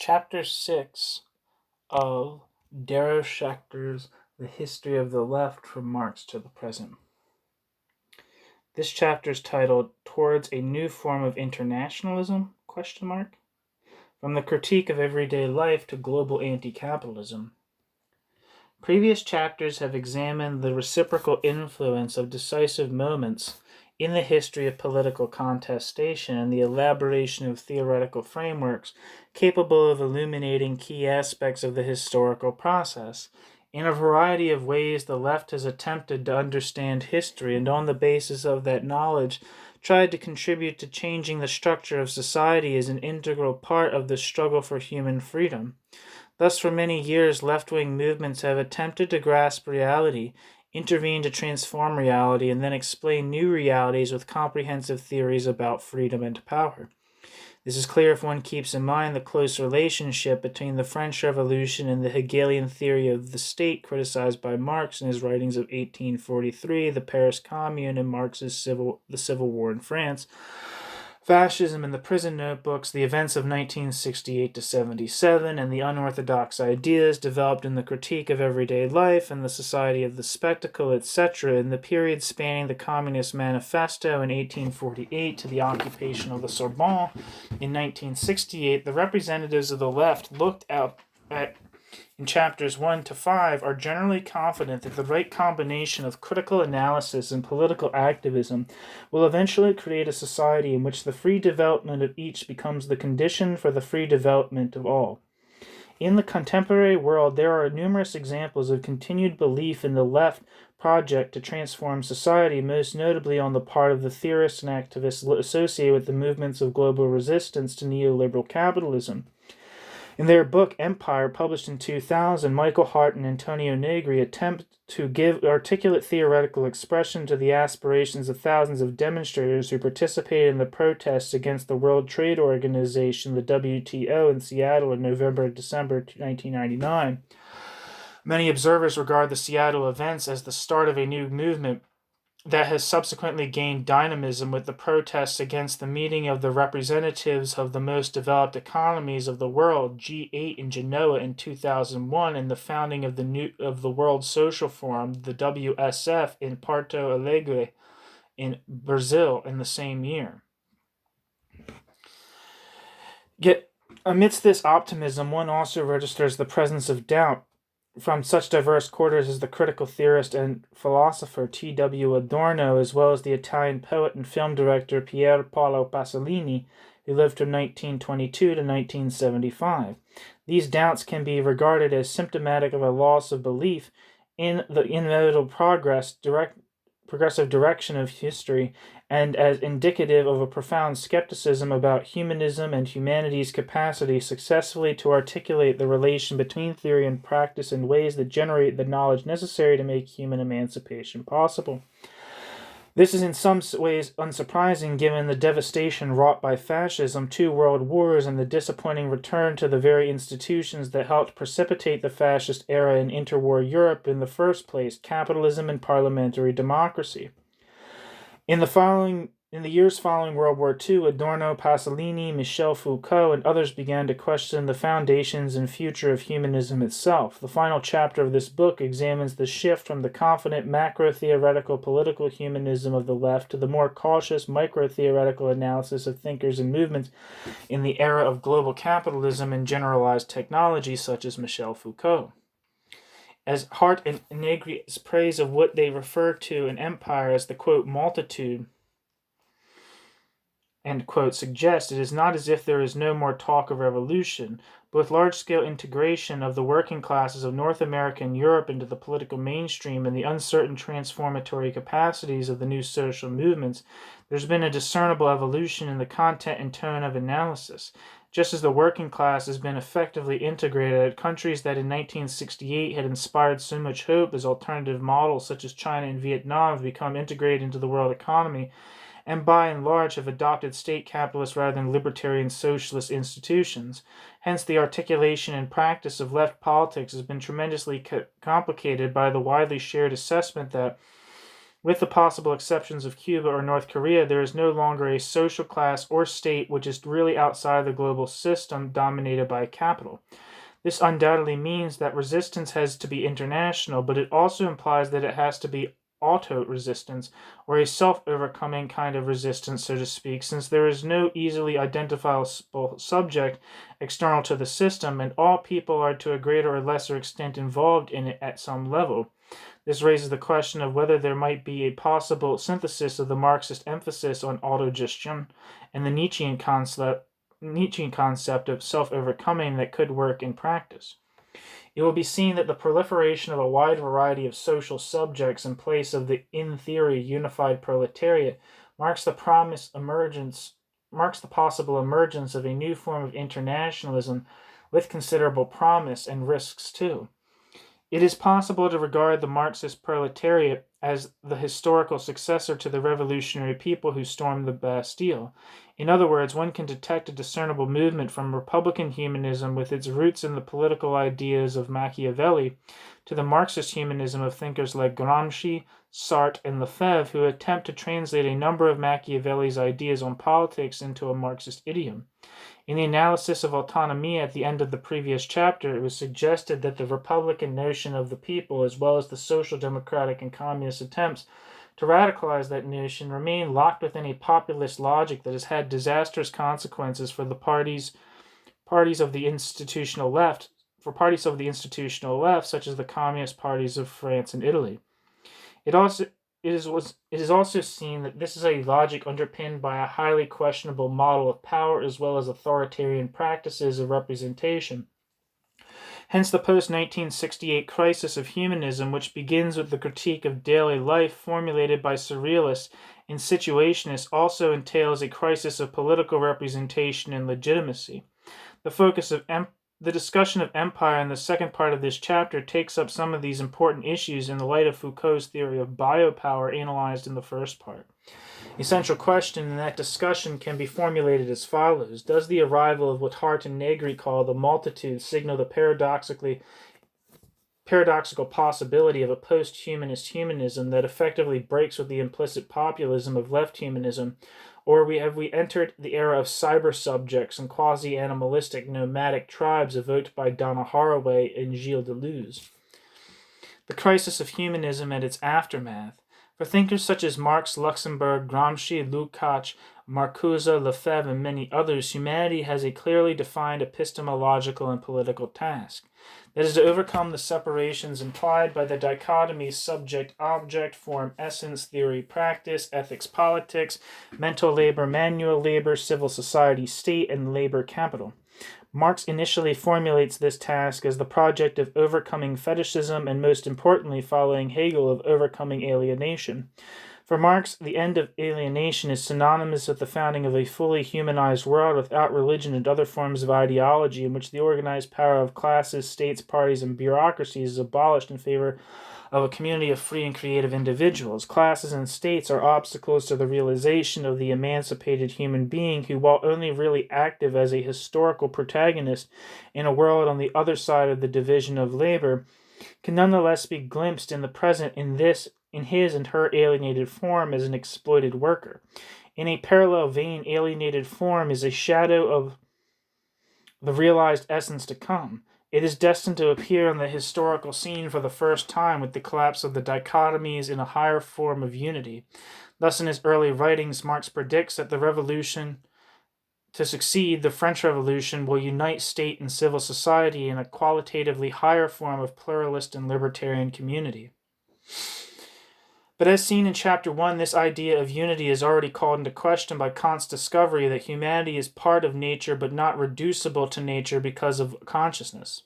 Chapter 6 of Darrow Schecter's The History of the Left from Marx to the Present. This chapter is titled Towards a New Form of Internationalism? From the Critique of Everyday Life to Global Anti-Capitalism. Previous chapters have examined the reciprocal influence of decisive moments in the history of political contestation and the elaboration of theoretical frameworks capable of illuminating key aspects of the historical process. In a variety of ways, the left has attempted to understand history and, on the basis of that knowledge, tried to contribute to changing the structure of society as an integral part of the struggle for human freedom. Thus, for many years, left-wing movements have attempted to grasp reality, intervene to transform reality, and then explain new realities with comprehensive theories about freedom and power. This is clear if one keeps in mind the close relationship between the French Revolution and the Hegelian theory of the state criticized by Marx in his writings of 1843, the Paris Commune, and Marx's the Civil War in France, fascism in the prison notebooks, the events of 1968 to 77, and the unorthodox ideas developed in the Critique of Everyday Life and the Society of the Spectacle, etc., in the period spanning the Communist Manifesto in 1848 to the occupation of the Sorbonne in 1968. The representatives of the left looked at in chapters 1 to 5 are generally confident that the right combination of critical analysis and political activism will eventually create a society in which the free development of each becomes the condition for the free development of all. In the contemporary world, there are numerous examples of continued belief in the left project to transform society, most notably on the part of the theorists and activists associated with the movements of global resistance to neoliberal capitalism. In their book Empire, published in 2000, Michael Hart and Antonio Negri attempt to give articulate theoretical expression to the aspirations of thousands of demonstrators who participated in the protests against the World Trade Organization, the WTO, in Seattle in November and December 1999. Many observers regard the Seattle events as the start of a new movement that has subsequently gained dynamism with the protests against the meeting of the representatives of the most developed economies of the world, G8 in Genoa in 2001, and the founding of the World Social Forum, the WSF, in Porto Alegre in Brazil in the same year. Yet, amidst this optimism, one also registers the presence of doubt from such diverse quarters as the critical theorist and philosopher T.W. Adorno, as well as the Italian poet and film director Pier Paolo Pasolini, who lived from 1922 to 1975. These doubts can be regarded as symptomatic of a loss of belief in the inevitable progressive direction of history, and as indicative of a profound skepticism about humanism and humanity's capacity successfully to articulate the relation between theory and practice in ways that generate the knowledge necessary to make human emancipation possible. This is in some ways unsurprising given the devastation wrought by fascism, 2 world wars, and the disappointing return to the very institutions that helped precipitate the fascist era in interwar Europe in the first place, capitalism and parliamentary democracy. In the years following World War II, Adorno, Pasolini, Michel Foucault, and others began to question the foundations and future of humanism itself. The final chapter of this book examines the shift from the confident macro-theoretical political humanism of the left to the more cautious micro-theoretical analysis of thinkers and movements in the era of global capitalism and generalized technology such as Michel Foucault. As Hart and Negri's praise of what they refer to in Empire as the, quote, multitude, end quote, suggests, it is not as if there is no more talk of revolution, but with large-scale integration of the working classes of North America and Europe into the political mainstream and the uncertain transformatory capacities of the new social movements, there's been a discernible evolution in the content and tone of analysis. Just as the working class has been effectively integrated, countries that in 1968 had inspired so much hope as alternative models such as China and Vietnam have become integrated into the world economy, and by and large have adopted state capitalist rather than libertarian socialist institutions. Hence, the articulation and practice of left politics has been tremendously complicated by the widely shared assessment that With the possible exceptions of Cuba or North Korea, there is no longer a social class or state which is really outside the global system dominated by capital. This undoubtedly means that resistance has to be international, but it also implies that it has to be auto-resistance, or a self-overcoming kind of resistance, so to speak, since there is no easily identifiable subject external to the system, and all people are to a greater or lesser extent involved in it at some level. This raises the question of whether there might be a possible synthesis of the Marxist emphasis on autogestion and the Nietzschean concept of self-overcoming that could work in practice. It will be seen that the proliferation of a wide variety of social subjects in place of the, in theory, unified proletariat marks the possible emergence of a new form of internationalism with considerable promise and risks too. It is possible to regard the Marxist proletariat as the historical successor to the revolutionary people who stormed the Bastille. In other words, one can detect a discernible movement from Republican humanism with its roots in the political ideas of Machiavelli to the Marxist humanism of thinkers like Gramsci, Sartre, and Lefebvre, who attempt to translate a number of Machiavelli's ideas on politics into a Marxist idiom. In the analysis of autonomy at the end of the previous chapter, it was suggested that the Republican notion of the people, as well as the social democratic and communist attempts to radicalize that notion, remain locked within a populist logic that has had disastrous consequences for the parties of the institutional left, such as the communist parties of France and Italy. It is also seen that this is a logic underpinned by a highly questionable model of power as well as authoritarian practices of representation. Hence the post-1968 crisis of humanism, which begins with the critique of daily life formulated by surrealists and situationists, also entails a crisis of political representation and legitimacy. The discussion of empire in the second part of this chapter takes up some of these important issues in the light of Foucault's theory of biopower analyzed in the first part. A central question in that discussion can be formulated as follows. Does the arrival of what Hart and Negri call the multitude signal the paradoxical possibility of a post-humanist humanism that effectively breaks with the implicit populism of left humanism, or have we entered the era of cyber subjects and quasi-animalistic nomadic tribes evoked by Donna Haraway and Gilles Deleuze? The crisis of humanism and its aftermath. For thinkers such as Marx, Luxemburg, Gramsci, Lukács, Marcuse, Lefebvre, and many others, humanity has a clearly defined epistemological and political task. That is to overcome the separations implied by the dichotomies subject-object, form, essence, theory, practice, ethics, politics, mental labor, manual labor, civil society, state, and labor capital. Marx initially formulates this task as the project of overcoming fetishism and, most importantly, following Hegel, of overcoming alienation. For Marx, the end of alienation is synonymous with the founding of a fully humanized world without religion and other forms of ideology, in which the organized power of classes, states, parties, and bureaucracies is abolished in favor of a community of free and creative individuals. Classes and states are obstacles to the realization of the emancipated human being who, while only really active as a historical protagonist in a world on the other side of the division of labor, can nonetheless be glimpsed in the present in his and her alienated form as an exploited worker. In a parallel vein, alienated form is a shadow of the realized essence to come. It is destined to appear on the historical scene for the first time with the collapse of the dichotomies in a higher form of unity. Thus, in his early writings, Marx predicts that the revolution to succeed, the French Revolution, will unite state and civil society in a qualitatively higher form of pluralist and libertarian community. But as seen in Chapter 1, this idea of unity is already called into question by Kant's discovery that humanity is part of nature but not reducible to nature because of consciousness.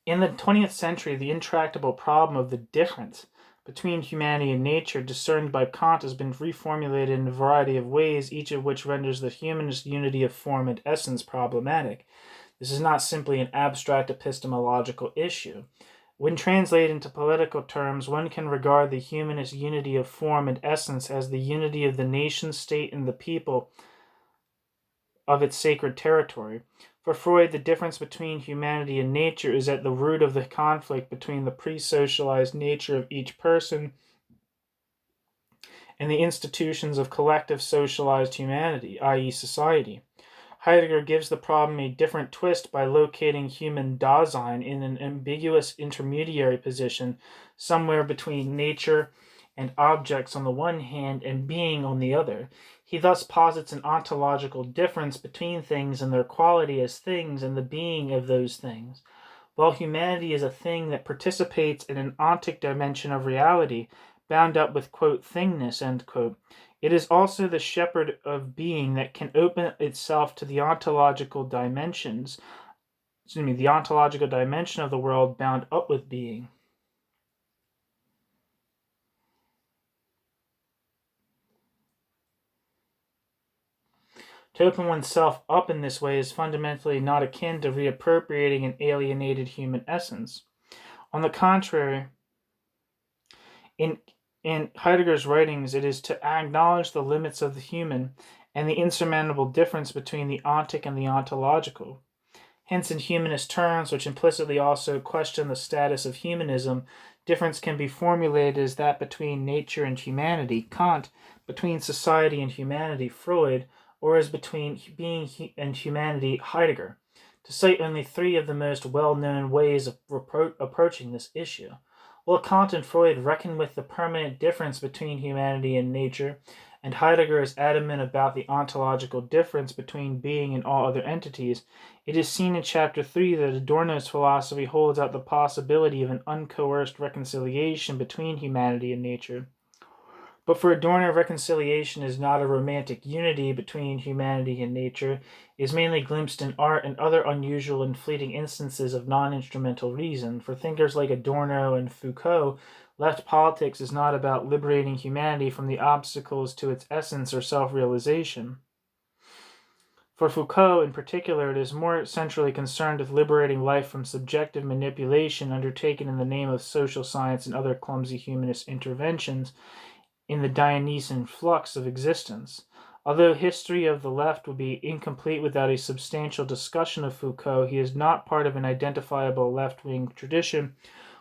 In the 20th century, the intractable problem of the difference between humanity and nature discerned by Kant has been reformulated in a variety of ways, each of which renders the humanist unity of form and essence problematic. This is not simply an abstract epistemological issue. When translated into political terms, one can regard the humanist unity of form and essence as the unity of the nation-state and the people of its sacred territory. For Freud, the difference between humanity and nature is at the root of the conflict between the pre-socialized nature of each person and the institutions of collective socialized humanity, i.e., society. Heidegger gives the problem a different twist by locating human Dasein in an ambiguous intermediary position somewhere between nature and objects on the one hand and being on the other. He thus posits an ontological difference between things and their quality as things and the being of those things. While humanity is a thing that participates in an ontic dimension of reality, bound up with, quote, thingness, end quote, it is also the shepherd of being that can open itself to the ontological dimensions, the ontological dimension of the world bound up with being. To open oneself up in this way is fundamentally not akin to reappropriating an alienated human essence. On the contrary, in Heidegger's writings, it is to acknowledge the limits of the human and the insurmountable difference between the ontic and the ontological. Hence, in humanist terms, which implicitly also question the status of humanism, difference can be formulated as that between nature and humanity, Kant, between society and humanity, Freud, or as between being and humanity, Heidegger, to cite only three of the most well-known ways of approaching this issue. While Kant and Freud reckon with the permanent difference between humanity and nature, and Heidegger is adamant about the ontological difference between being and all other entities, it is seen in Chapter 3 that Adorno's philosophy holds out the possibility of an uncoerced reconciliation between humanity and nature. But for Adorno, reconciliation is not a romantic unity between humanity and nature. It is mainly glimpsed in art and other unusual and fleeting instances of non-instrumental reason. For thinkers like Adorno and Foucault, left politics is not about liberating humanity from the obstacles to its essence or self-realization. For Foucault, in particular, it is more centrally concerned with liberating life from subjective manipulation undertaken in the name of social science and other clumsy humanist interventions in the Dionysian flux of existence. Although history of the left would be incomplete without a substantial discussion of Foucault, he is not part of an identifiable left-wing tradition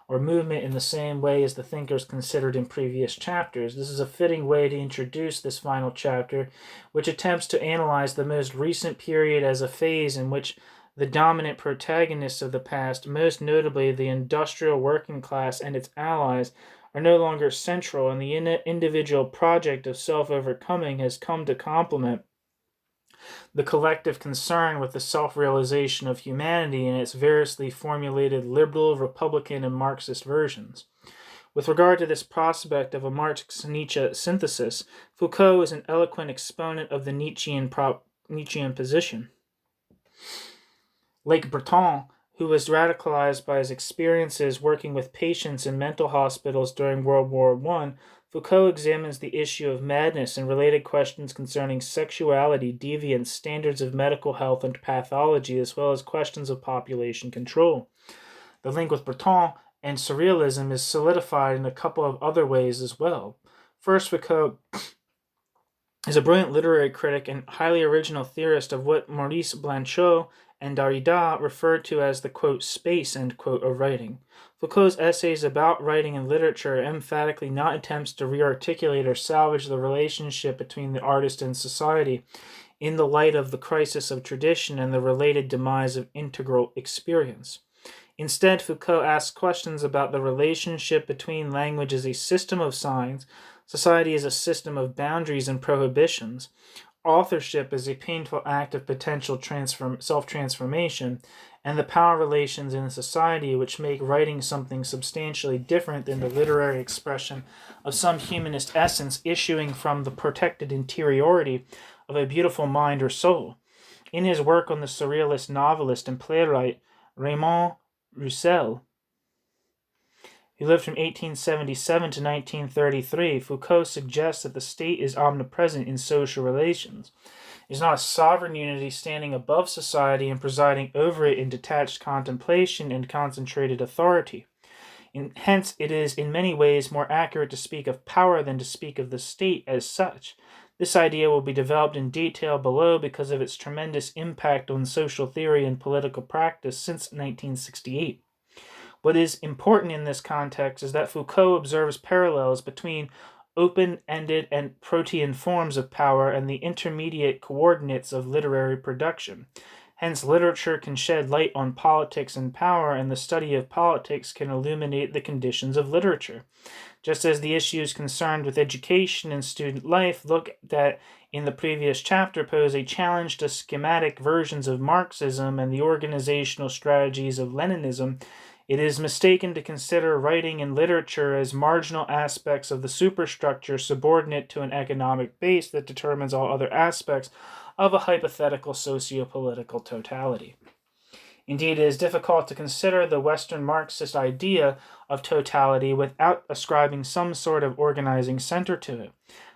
or movement in the same way as the thinkers considered in previous chapters. This is a fitting way to introduce this final chapter, which attempts to analyze the most recent period as a phase in which the dominant protagonists of the past, most notably the industrial working class and its allies, are no longer central, and the individual project of self-overcoming has come to complement the collective concern with the self-realization of humanity in its variously formulated liberal, Republican, and Marxist versions. With regard to this prospect of a Marx-Nietzsche synthesis, Foucault is an eloquent exponent of the Nietzschean position. Like Breton, who was radicalized by his experiences working with patients in mental hospitals during World War I, Foucault examines the issue of madness and related questions concerning sexuality, deviance, standards of medical health and pathology, as well as questions of population control. The link with Breton and surrealism is solidified in a couple of other ways as well. First, Foucault is a brilliant literary critic and highly original theorist of what Maurice Blanchot and Derrida referred to as the, quote, space, end quote, of writing. Foucault's essays about writing and literature are emphatically not attempts to rearticulate or salvage the relationship between the artist and society in the light of the crisis of tradition and the related demise of integral experience. Instead, Foucault asks questions about the relationship between language as a system of signs, society as a system of boundaries and prohibitions, authorship as a painful act of potential self-transformation, and the power relations in society which make writing something substantially different than the literary expression of some humanist essence issuing from the protected interiority of a beautiful mind or soul. In his work on the surrealist novelist and playwright Raymond Roussel, who lived from 1877 to 1933, Foucault suggests that the state is omnipresent in social relations. It is not a sovereign unity standing above society and presiding over it in detached contemplation and concentrated authority. Hence, it is in many ways more accurate to speak of power than to speak of the state as such. This idea will be developed in detail below because of its tremendous impact on social theory and political practice since 1968. What is important in this context is that Foucault observes parallels between open-ended and protean forms of power and the intermediate coordinates of literary production. Hence, literature can shed light on politics and power, and the study of politics can illuminate the conditions of literature. Just as the issues concerned with education and student life looked at in the previous chapter pose a challenge to schematic versions of Marxism and the organizational strategies of Leninism, it is mistaken to consider writing and literature as marginal aspects of the superstructure subordinate to an economic base that determines all other aspects of a hypothetical socio-political totality. Indeed, it is difficult to consider the Western Marxist idea of totality without ascribing some sort of organizing center to it.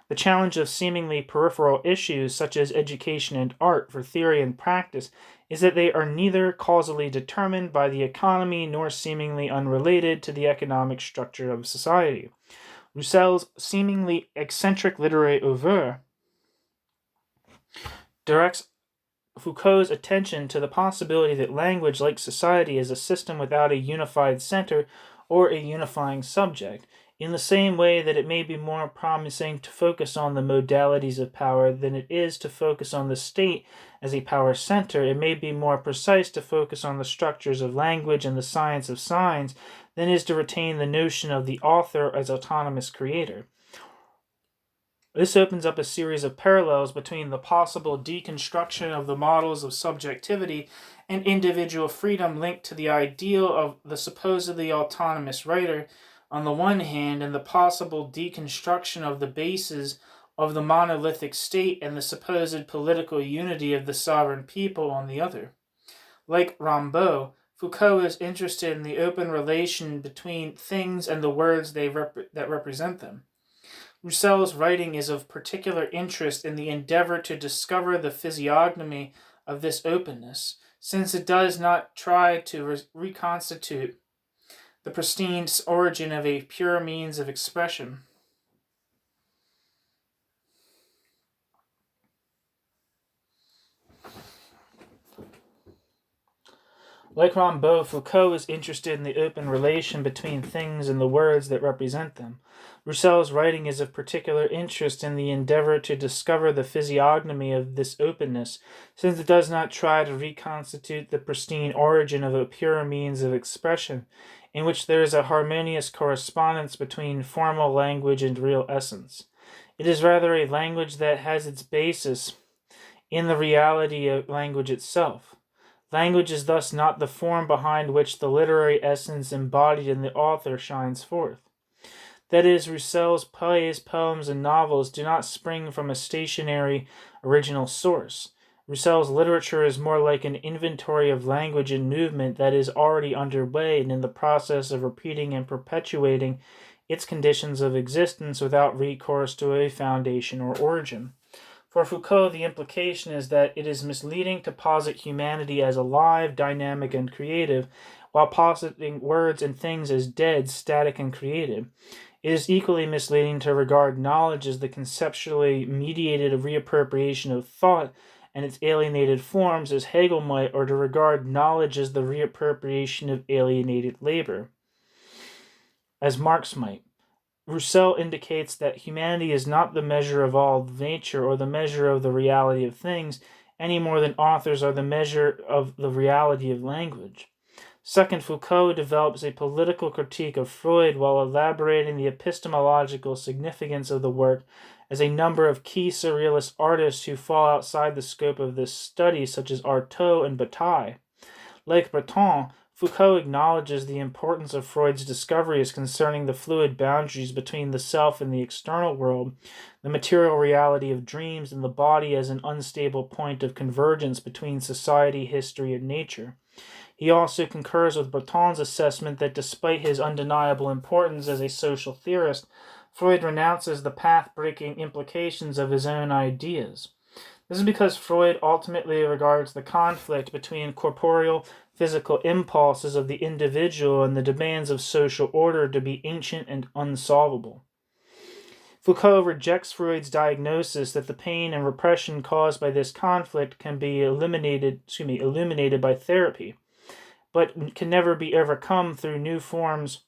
The challenge of seemingly peripheral issues such as education and art for theory and practice is that they are neither causally determined by the economy nor seemingly unrelated to the economic structure of society. Rousseau's seemingly eccentric literary oeuvre directs Foucault's attention to the possibility that language, like society, is a system without a unified center or a unifying subject, in the same way that it may be more promising to focus on the modalities of power than it is to focus on the state as a power center. It may be more precise to focus on the structures of language and the science of signs than is to retain the notion of the author as autonomous creator. This opens up a series of parallels between the possible deconstruction of the models of subjectivity and individual freedom linked to the ideal of the supposedly autonomous writer on the one hand, and the possible deconstruction of the bases of the monolithic state and the supposed political unity of the sovereign people on the other. Like Rimbaud, Foucault is interested in the open relation between things and the words that represent them. Rousseau's writing is of particular interest in the endeavor to discover the physiognomy of this openness, since it does not try to reconstitute the pristine origin of a pure means of expression. Like Rimbaud, Foucault is interested in the open relation between things and the words that represent them. Rousseau's writing is of particular interest in the endeavor to discover the physiognomy of this openness, since it does not try to reconstitute the pristine origin of a pure means of expression, in which there is a harmonious correspondence between formal language and real essence. It is rather a language that has its basis in the reality of language itself. Language is thus not the form behind which the literary essence embodied in the author shines forth. That is, Rousseau's plays, poems, and novels do not spring from a stationary, original source. Rousseau's literature is more like an inventory of language and movement that is already underway and in the process of repeating and perpetuating its conditions of existence without recourse to a foundation or origin. For Foucault, the implication is that it is misleading to posit humanity as alive, dynamic, and creative, while positing words and things as dead, static, and created. It is equally misleading to regard knowledge as the conceptually mediated reappropriation of thought and its alienated forms, as Hegel might, or to regard knowledge as the reappropriation of alienated labor, as Marx might. Rousseau indicates that humanity is not the measure of all nature or the measure of the reality of things, any more than authors are the measure of the reality of language. Second, Foucault develops a political critique of Freud while elaborating the epistemological significance of the work as a number of key surrealist artists who fall outside the scope of this study, such as Artaud and Bataille. Like Breton, Foucault acknowledges the importance of Freud's discoveries concerning the fluid boundaries between the self and the external world, the material reality of dreams, and the body as an unstable point of convergence between society, history, and nature. He also concurs with Breton's assessment that despite his undeniable importance as a social theorist, Freud renounces the path-breaking implications of his own ideas. This is because Freud ultimately regards the conflict between corporeal, physical impulses of the individual and the demands of social order to be ancient and unsolvable. Foucault rejects Freud's diagnosis that the pain and repression caused by this conflict can be illuminated by therapy, but can never be overcome through new forms,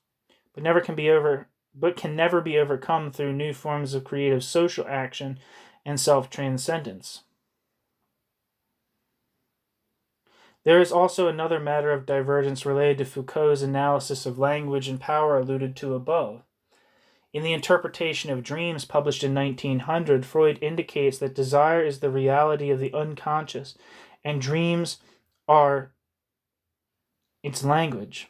but can never be overcome through new forms of creative social action and self-transcendence. There is also another matter of divergence related to Foucault's analysis of language and power alluded to above. In the Interpretation of Dreams, published in 1900, Freud indicates that desire is the reality of the unconscious, and dreams are its language.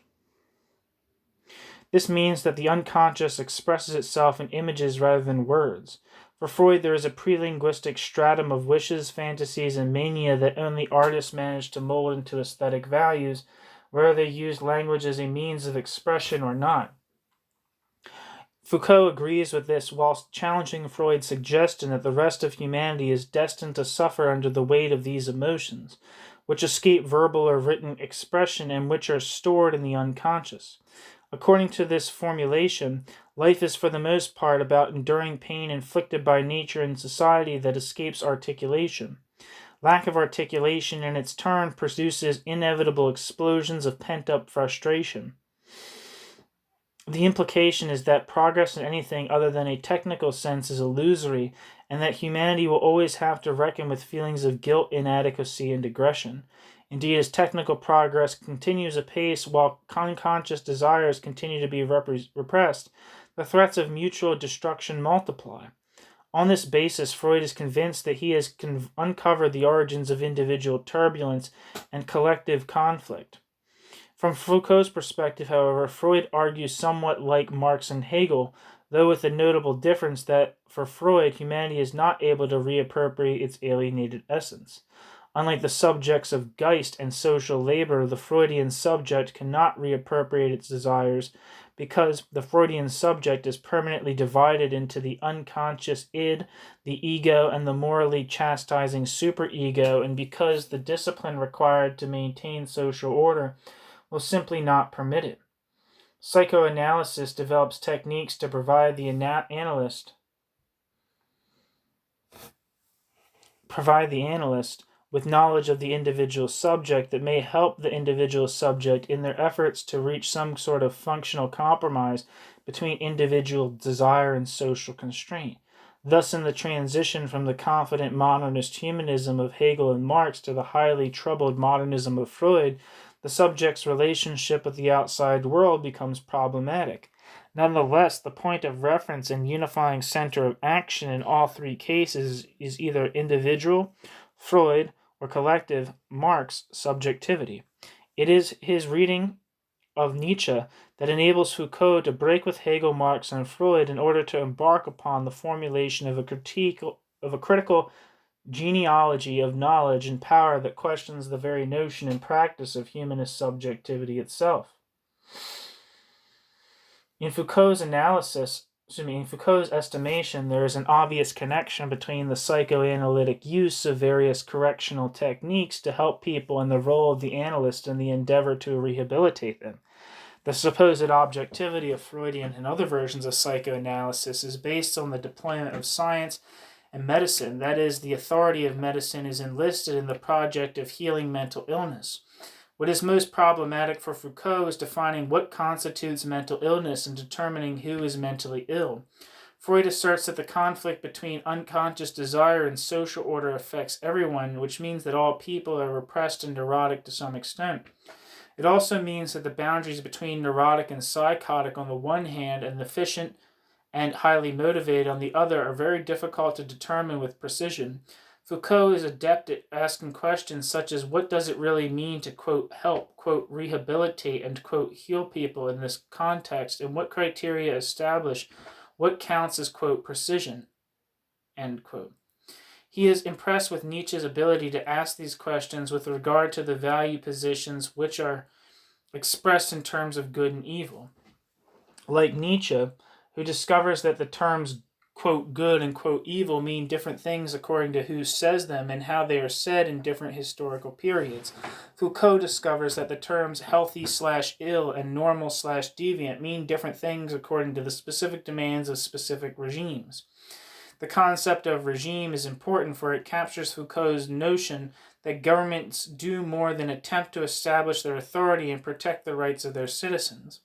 This means that the unconscious expresses itself in images rather than words. For Freud, there is a pre-linguistic stratum of wishes, fantasies, and mania that only artists manage to mold into aesthetic values, whether they use language as a means of expression or not. Foucault agrees with this whilst challenging Freud's suggestion that the rest of humanity is destined to suffer under the weight of these emotions, which escape verbal or written expression and which are stored in the unconscious. According to this formulation, life is for the most part about enduring pain inflicted by nature and society that escapes articulation. Lack of articulation in its turn produces inevitable explosions of pent-up frustration. The implication is that progress in anything other than a technical sense is illusory, and that humanity will always have to reckon with feelings of guilt, inadequacy, and aggression. Indeed, as technical progress continues apace while unconscious desires continue to be repressed, the threats of mutual destruction multiply. On this basis, Freud is convinced that he has uncovered the origins of individual turbulence and collective conflict. From Foucault's perspective, however, Freud argues somewhat like Marx and Hegel, though with the notable difference that, for Freud, humanity is not able to reappropriate its alienated essence. Unlike the subjects of Geist and social labor, the Freudian subject cannot reappropriate its desires because the Freudian subject is permanently divided into the unconscious id, the ego, and the morally chastising superego, and because the discipline required to maintain social order will simply not permit it. Psychoanalysis develops techniques to provide the analyst with knowledge of the individual subject that may help the individual subject in their efforts to reach some sort of functional compromise between individual desire and social constraint. Thus, in the transition from the confident modernist humanism of Hegel and Marx to the highly troubled modernism of Freud, the subject's relationship with the outside world becomes problematic. Nonetheless, the point of reference and unifying center of action in all three cases is either individual, Freud, or collective, Marx, subjectivity. It is his reading of Nietzsche that enables Foucault to break with Hegel, Marx, and Freud in order to embark upon the formulation of a critical genealogy of knowledge and power that questions the very notion and practice of humanist subjectivity itself. In Foucault's estimation, there is an obvious connection between the psychoanalytic use of various correctional techniques to help people and the role of the analyst in the endeavor to rehabilitate them. The supposed objectivity of Freudian and other versions of psychoanalysis is based on the deployment of science and medicine. That is, the authority of medicine is enlisted in the project of healing mental illness. What is most problematic for Foucault is defining what constitutes mental illness and determining who is mentally ill. Freud asserts that the conflict between unconscious desire and social order affects everyone, which means that all people are repressed and neurotic to some extent. It also means that the boundaries between neurotic and psychotic on the one hand and efficient and highly motivated on the other are very difficult to determine with precision. Foucault is adept at asking questions such as what does it really mean to, quote, help, quote, rehabilitate, and, quote, heal people in this context, and what criteria establish what counts as, quote, precision, end quote. He is impressed with Nietzsche's ability to ask these questions with regard to the value positions which are expressed in terms of good and evil. Like Nietzsche, who discovers that the terms, quote, good and, quote, evil mean different things according to who says them and how they are said in different historical periods. Foucault discovers that the terms healthy/ill and normal/deviant mean different things according to the specific demands of specific regimes. The concept of regime is important, for it captures Foucault's notion that governments do more than attempt to establish their authority and protect the rights of their citizens.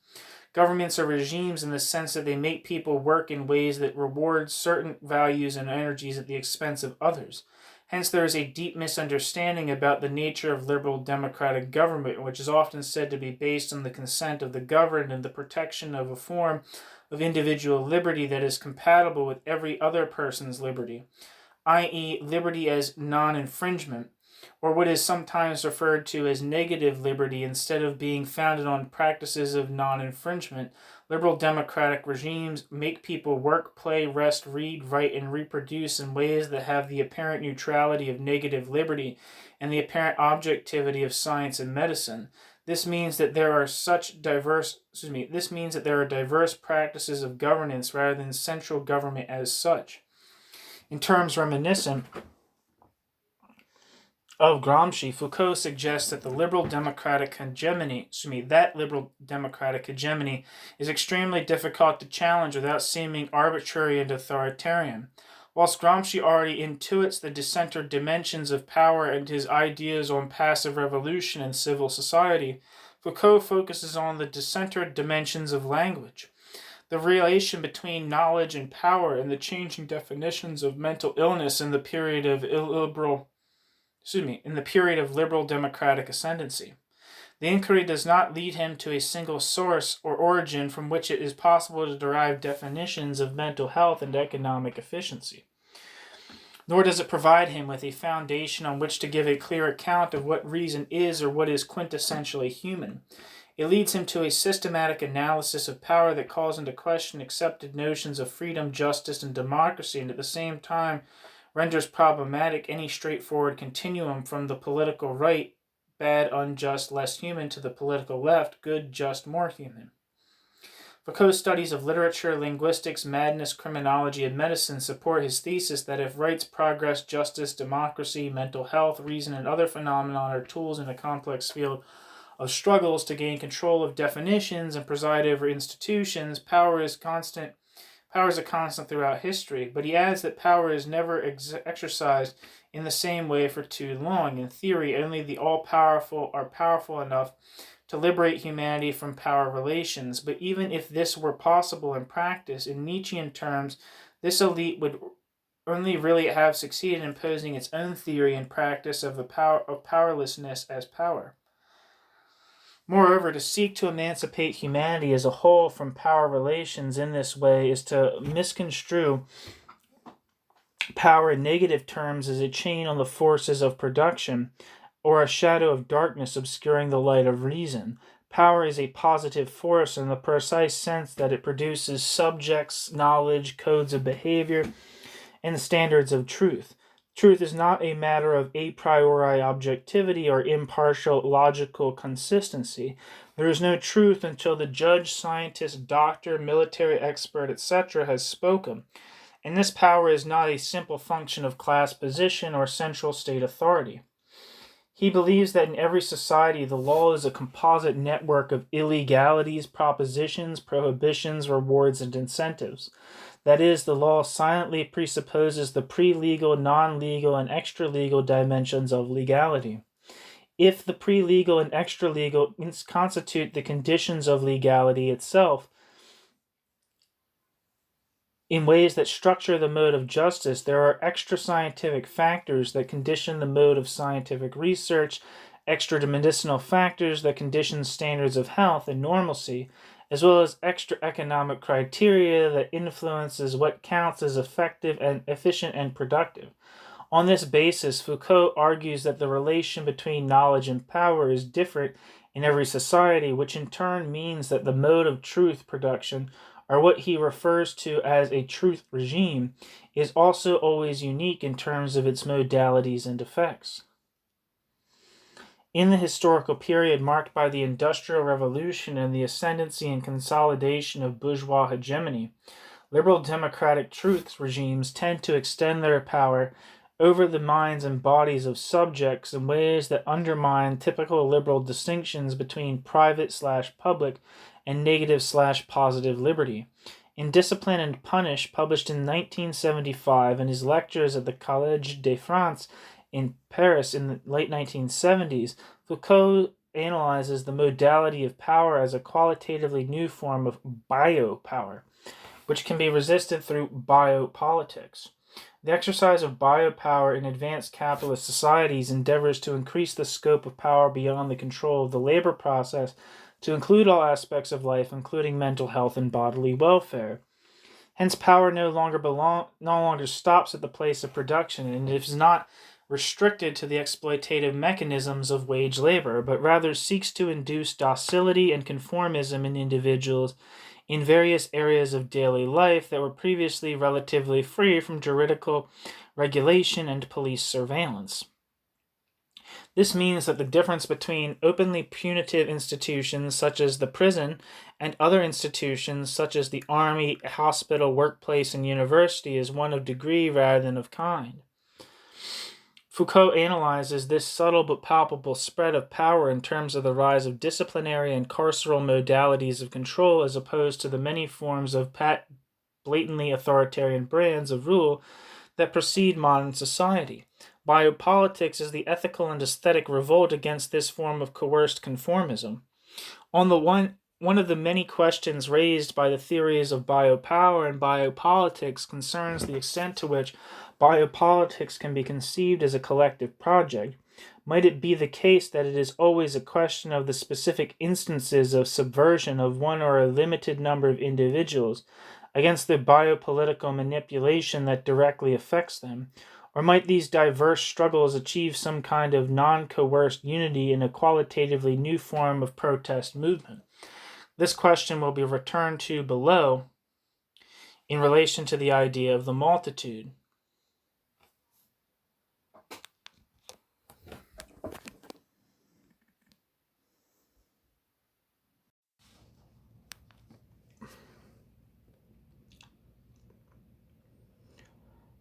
Governments are regimes in the sense that they make people work in ways that reward certain values and energies at the expense of others. Hence, there is a deep misunderstanding about the nature of liberal democratic government, which is often said to be based on the consent of the governed and the protection of a form of individual liberty that is compatible with every other person's liberty, i.e., liberty as non-infringement, or what is sometimes referred to as negative liberty. Instead of being founded on practices of non-infringement, liberal democratic regimes make people work, play, rest, read, write, and reproduce in ways that have the apparent neutrality of negative liberty and the apparent objectivity of science and medicine. This means that there are diverse practices of governance rather than central government as such. In terms reminiscent of Gramsci, Foucault suggests that the liberal democratic hegemony is extremely difficult to challenge without seeming arbitrary and authoritarian. Whilst Gramsci already intuits the dissented dimensions of power and his ideas on passive revolution and civil society, Foucault focuses on the dissented dimensions of language, the relation between knowledge and power, and the changing definitions of mental illness in the period of liberal democratic ascendancy. The inquiry does not lead him to a single source or origin from which it is possible to derive definitions of mental health and economic efficiency. Nor does it provide him with a foundation on which to give a clear account of what reason is or what is quintessentially human. It leads him to a systematic analysis of power that calls into question accepted notions of freedom, justice, and democracy, and at the same time renders problematic any straightforward continuum from the political right, bad, unjust, less human, to the political left, good, just, more human. Foucault's studies of literature, linguistics, madness, criminology, and medicine support his thesis that if rights, progress, justice, democracy, mental health, reason, and other phenomena are tools in a complex field of struggles to gain control of definitions and preside over institutions, power is a constant throughout history, but he adds that power is never exercised in the same way for too long. In theory, only the all-powerful are powerful enough to liberate humanity from power relations. But even if this were possible in practice, in Nietzschean terms, this elite would only really have succeeded in imposing its own theory and practice of powerlessness as power. Moreover, to seek to emancipate humanity as a whole from power relations in this way is to misconstrue power in negative terms as a chain on the forces of production or a shadow of darkness obscuring the light of reason. Power is a positive force in the precise sense that it produces subjects, knowledge, codes of behavior, and standards of truth. Truth is not a matter of a priori objectivity or impartial logical consistency. There is no truth until the judge, scientist, doctor, military expert, etc. has spoken. And this power is not a simple function of class position or central state authority. He believes that in every society the law is a composite network of illegalities, propositions, prohibitions, rewards, and incentives. That is, the law silently presupposes the pre-legal, non-legal, and extra-legal dimensions of legality. If the pre-legal and extra-legal constitute the conditions of legality itself, in ways that structure the mode of justice, there are extra-scientific factors that condition the mode of scientific research, extra-medicinal factors that condition standards of health and normalcy, as well as extra economic criteria that influences what counts as effective and efficient and productive. On this basis, Foucault argues that the relation between knowledge and power is different in every society, which in turn means that the mode of truth production, or what he refers to as a truth regime, is also always unique in terms of its modalities and effects. In the historical period marked by the Industrial Revolution and the ascendancy and consolidation of bourgeois hegemony, Liberal democratic truth regimes tend to extend their power over the minds and bodies of subjects in ways that undermine typical liberal distinctions between private/public and negative/positive liberty. In Discipline and Punish, published in 1975, and his lectures at the Collège de France in Paris in the late 1970s, Foucault analyzes the modality of power as a qualitatively new form of biopower, which can be resisted through biopolitics. The exercise of biopower in advanced capitalist societies endeavors to increase the scope of power beyond the control of the labor process to include all aspects of life, including mental health and bodily welfare. Hence, power no longer stops at the place of production and is not restricted to the exploitative mechanisms of wage labor, but rather seeks to induce docility and conformism in individuals in various areas of daily life that were previously relatively free from juridical regulation and police surveillance. This means that the difference between openly punitive institutions such as the prison and other institutions such as the army, hospital, workplace, and university is one of degree rather than of kind. Foucault analyzes this subtle but palpable spread of power in terms of the rise of disciplinary and carceral modalities of control as opposed to the many forms of blatantly authoritarian brands of rule that precede modern society. Biopolitics is the ethical and aesthetic revolt against this form of coerced conformism. On the one of the many questions raised by the theories of biopower and biopolitics concerns the extent to which biopolitics can be conceived as a collective project. Might it be the case that it is always a question of the specific instances of subversion of one or a limited number of individuals against the biopolitical manipulation that directly affects them? Or might these diverse struggles achieve some kind of non-coerced unity in a qualitatively new form of protest movement? This question will be returned to below in relation to the idea of the multitude.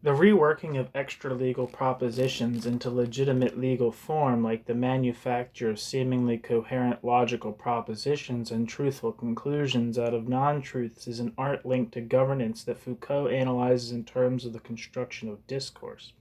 The reworking of extra-legal propositions into legitimate legal form, like the manufacture of seemingly coherent logical propositions and truthful conclusions out of non-truths, is an art linked to governance that Foucault analyzes in terms of the construction of discourse.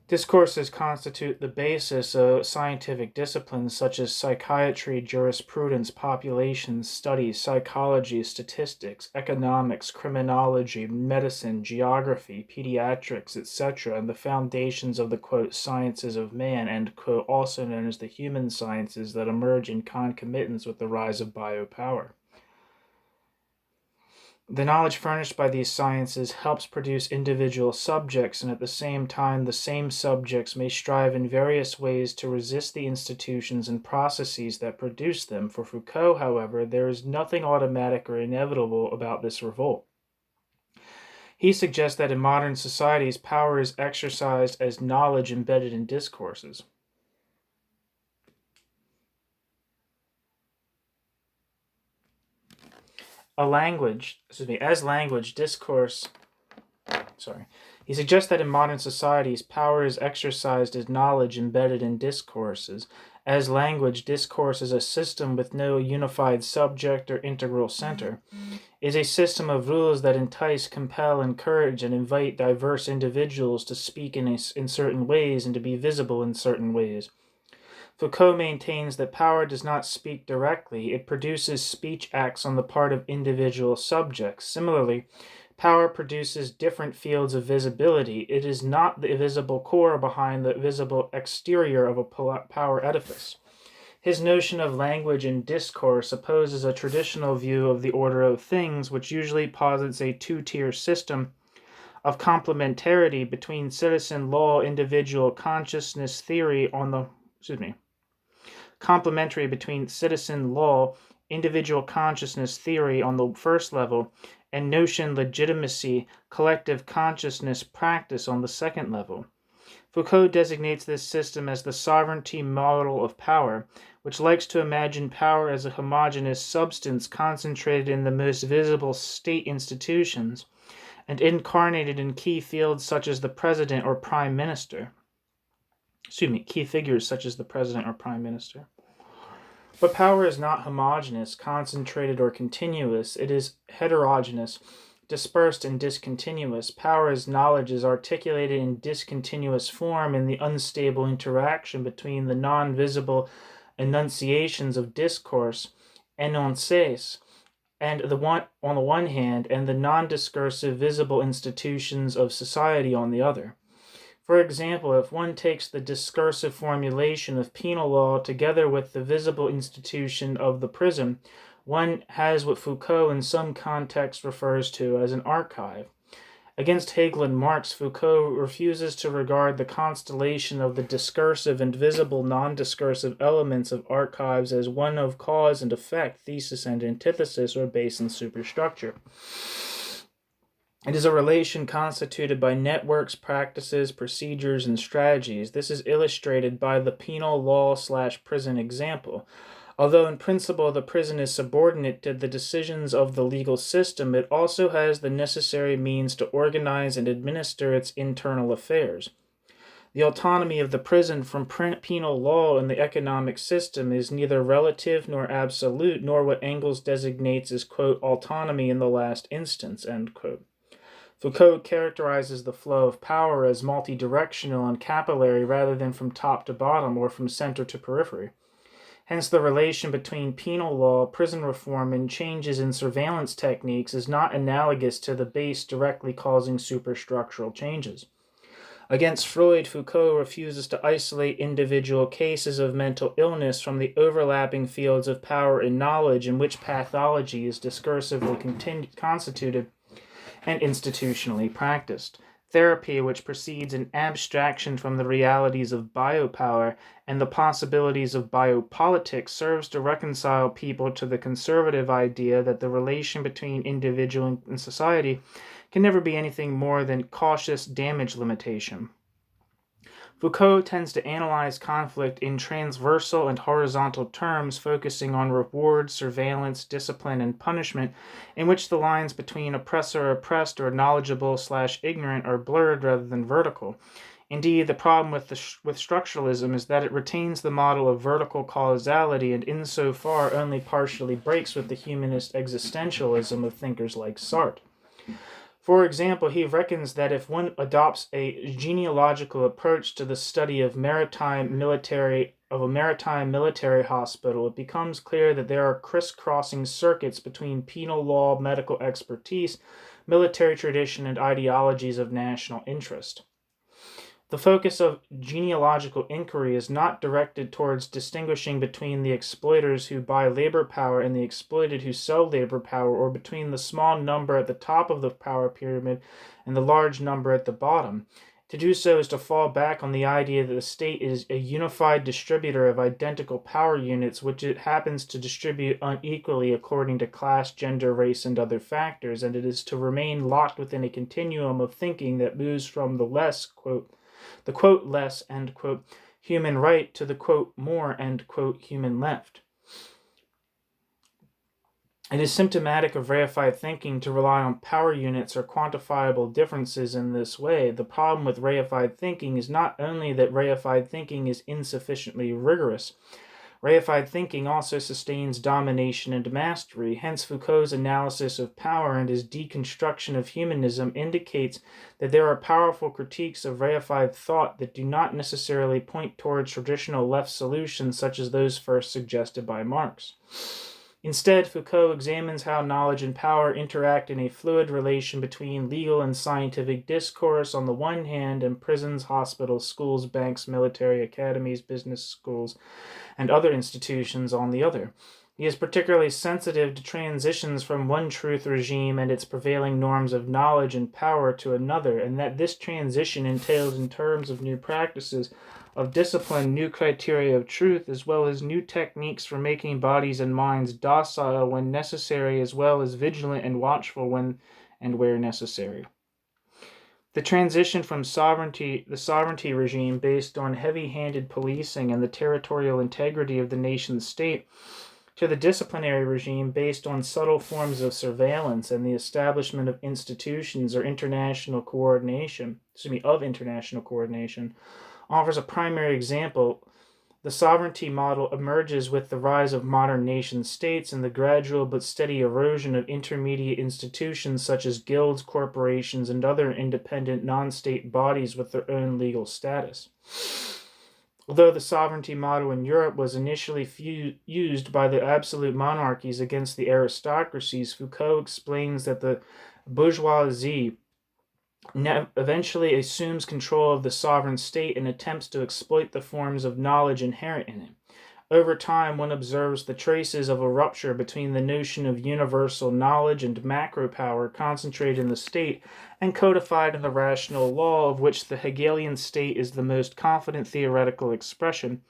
Discourses constitute the basis of scientific disciplines such as psychiatry, jurisprudence, population studies, psychology, statistics, economics, criminology, medicine, geography, pediatrics, etc., and the foundations of the, quote, sciences of man, end quote, also known as the human sciences that emerge in concomitance with the rise of biopower. The knowledge furnished by these sciences helps produce individual subjects, and at the same time the same subjects may strive in various ways to resist the institutions and processes that produce them. For Foucault, however, there is nothing automatic or inevitable about this revolt. He suggests that in modern societies, power is exercised as knowledge embedded in discourses. He suggests that in modern societies, power is exercised as knowledge embedded in discourses. As language, discourse is a system with no unified subject or integral center. It is a system of rules that entice, compel, encourage, and invite diverse individuals to speak in certain ways and to be visible in certain ways. Foucault maintains that power does not speak directly, it produces speech acts on the part of individual subjects. Similarly, power produces different fields of visibility. It is not the visible core behind the visible exterior of a power edifice. His notion of language and discourse opposes a traditional view of the order of things, which usually posits a two-tier system of complementarity between citizen law, individual consciousness theory on the complementary between citizen law, individual consciousness theory on the first level, and notion legitimacy, collective consciousness practice on the second level. Foucault designates this system as the sovereignty model of power, which likes to imagine power as a homogeneous substance concentrated in the most visible state institutions and incarnated in key fields such as the president or prime minister. Key figures such as the president or prime minister. But power is not homogeneous, concentrated, or continuous. It is heterogeneous, dispersed, and discontinuous. Power as knowledge is articulated in discontinuous form in the unstable interaction between the non-visible enunciations of discourse, énoncés, and on the one hand, and the non-discursive visible institutions of society on the other. For example, if one takes the discursive formulation of penal law together with the visible institution of the prison, one has what Foucault in some contexts refers to as an archive. Against Hegel and Marx, Foucault refuses to regard the constellation of the discursive and visible non-discursive elements of archives as one of cause and effect, thesis and antithesis, or base and superstructure. It is a relation constituted by networks, practices, procedures, and strategies. This is illustrated by the penal law/prison example. Although in principle the prison is subordinate to the decisions of the legal system, it also has the necessary means to organize and administer its internal affairs. The autonomy of the prison from penal law in the economic system is neither relative nor absolute, nor what Engels designates as, quote, autonomy in the last instance, end quote. Foucault characterizes the flow of power as multidirectional and capillary rather than from top to bottom or from center to periphery. Hence, the relation between penal law, prison reform, and changes in surveillance techniques is not analogous to the base directly causing superstructural changes. Against Freud, Foucault refuses to isolate individual cases of mental illness from the overlapping fields of power and knowledge in which pathology is discursively constituted and institutionally practiced. Therapy, which proceeds in abstraction from the realities of biopower and the possibilities of biopolitics, serves to reconcile people to the conservative idea that the relation between individual and society can never be anything more than cautious damage limitation. Foucault tends to analyze conflict in transversal and horizontal terms, focusing on reward, surveillance, discipline, and punishment, in which the lines between oppressor-oppressed or knowledgeable/ignorant are blurred rather than vertical. Indeed, the problem with structuralism is that it retains the model of vertical causality and insofar only partially breaks with the humanist existentialism of thinkers like Sartre. For example, he reckons that if one adopts a genealogical approach to the study of a maritime military hospital, it becomes clear that there are crisscrossing circuits between penal law, medical expertise, military tradition, and ideologies of national interest. The focus of genealogical inquiry is not directed towards distinguishing between the exploiters who buy labor power and the exploited who sell labor power, or between the small number at the top of the power pyramid and the large number at the bottom. To do so is to fall back on the idea that the state is a unified distributor of identical power units, which it happens to distribute unequally according to class, gender, race, and other factors, and it is to remain locked within a continuum of thinking that moves from the less, end quote, human right to the, quote, more, end quote, human left. It is symptomatic of reified thinking to rely on power units or quantifiable differences in this way. The problem with reified thinking is not only that reified thinking is insufficiently rigorous. Reified thinking also sustains domination and mastery. Hence, Foucault's analysis of power and his deconstruction of humanism indicates that there are powerful critiques of reified thought that do not necessarily point towards traditional left solutions such as those first suggested by Marx. Instead, Foucault examines how knowledge and power interact in a fluid relation between legal and scientific discourse on the one hand and prisons, hospitals, schools, banks, military academies, business schools, and other institutions on the other. He is particularly sensitive to transitions from one truth regime and its prevailing norms of knowledge and power to another, and that this transition entails in terms of new practices of discipline, new criteria of truth, as well as new techniques for making bodies and minds docile when necessary, as well as vigilant and watchful when and where necessary. The transition from the sovereignty regime based on heavy-handed policing and the territorial integrity of the nation-state to the disciplinary regime based on subtle forms of surveillance and the establishment of institutions or international coordination, offers a primary example. The sovereignty model emerges with the rise of modern nation-states and the gradual but steady erosion of intermediate institutions such as guilds, corporations, and other independent non-state bodies with their own legal status. Although the sovereignty model in Europe was initially used by the absolute monarchies against the aristocracies, Foucault explains that the bourgeoisie eventually assumes control of the sovereign state and attempts to exploit the forms of knowledge inherent in it. Over time, one observes the traces of a rupture between the notion of universal knowledge and macro power concentrated in the state and codified in the rational law, of which the Hegelian state is the most confident theoretical expression,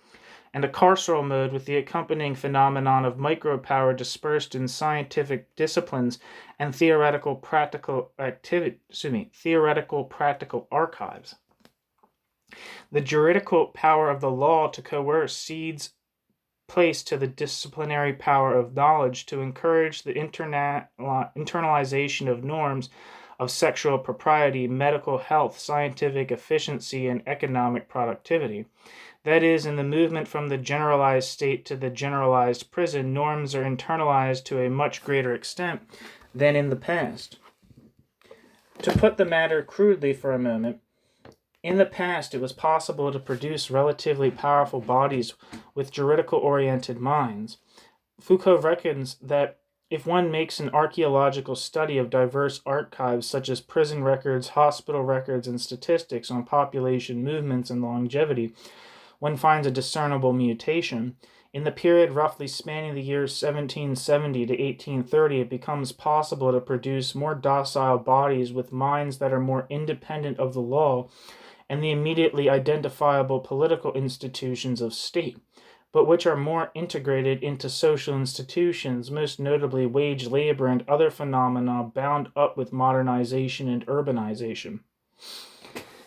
and a carceral mode with the accompanying phenomenon of micropower dispersed in scientific disciplines and theoretical practical archives. The juridical power of the law to coerce cedes place to the disciplinary power of knowledge to encourage the internalization of norms of sexual propriety, medical health, scientific efficiency, and economic productivity. That is, in the movement from the generalized state to the generalized prison, norms are internalized to a much greater extent than in the past. To put the matter crudely for a moment, in the past it was possible to produce relatively powerful bodies with juridical-oriented minds. Foucault reckons that if one makes an archaeological study of diverse archives such as prison records, hospital records, and statistics on population movements and longevity, one finds a discernible mutation. In the period roughly spanning the years 1770 to 1830, it becomes possible to produce more docile bodies with minds that are more independent of the law and the immediately identifiable political institutions of state, but which are more integrated into social institutions, most notably wage labor and other phenomena bound up with modernization and urbanization.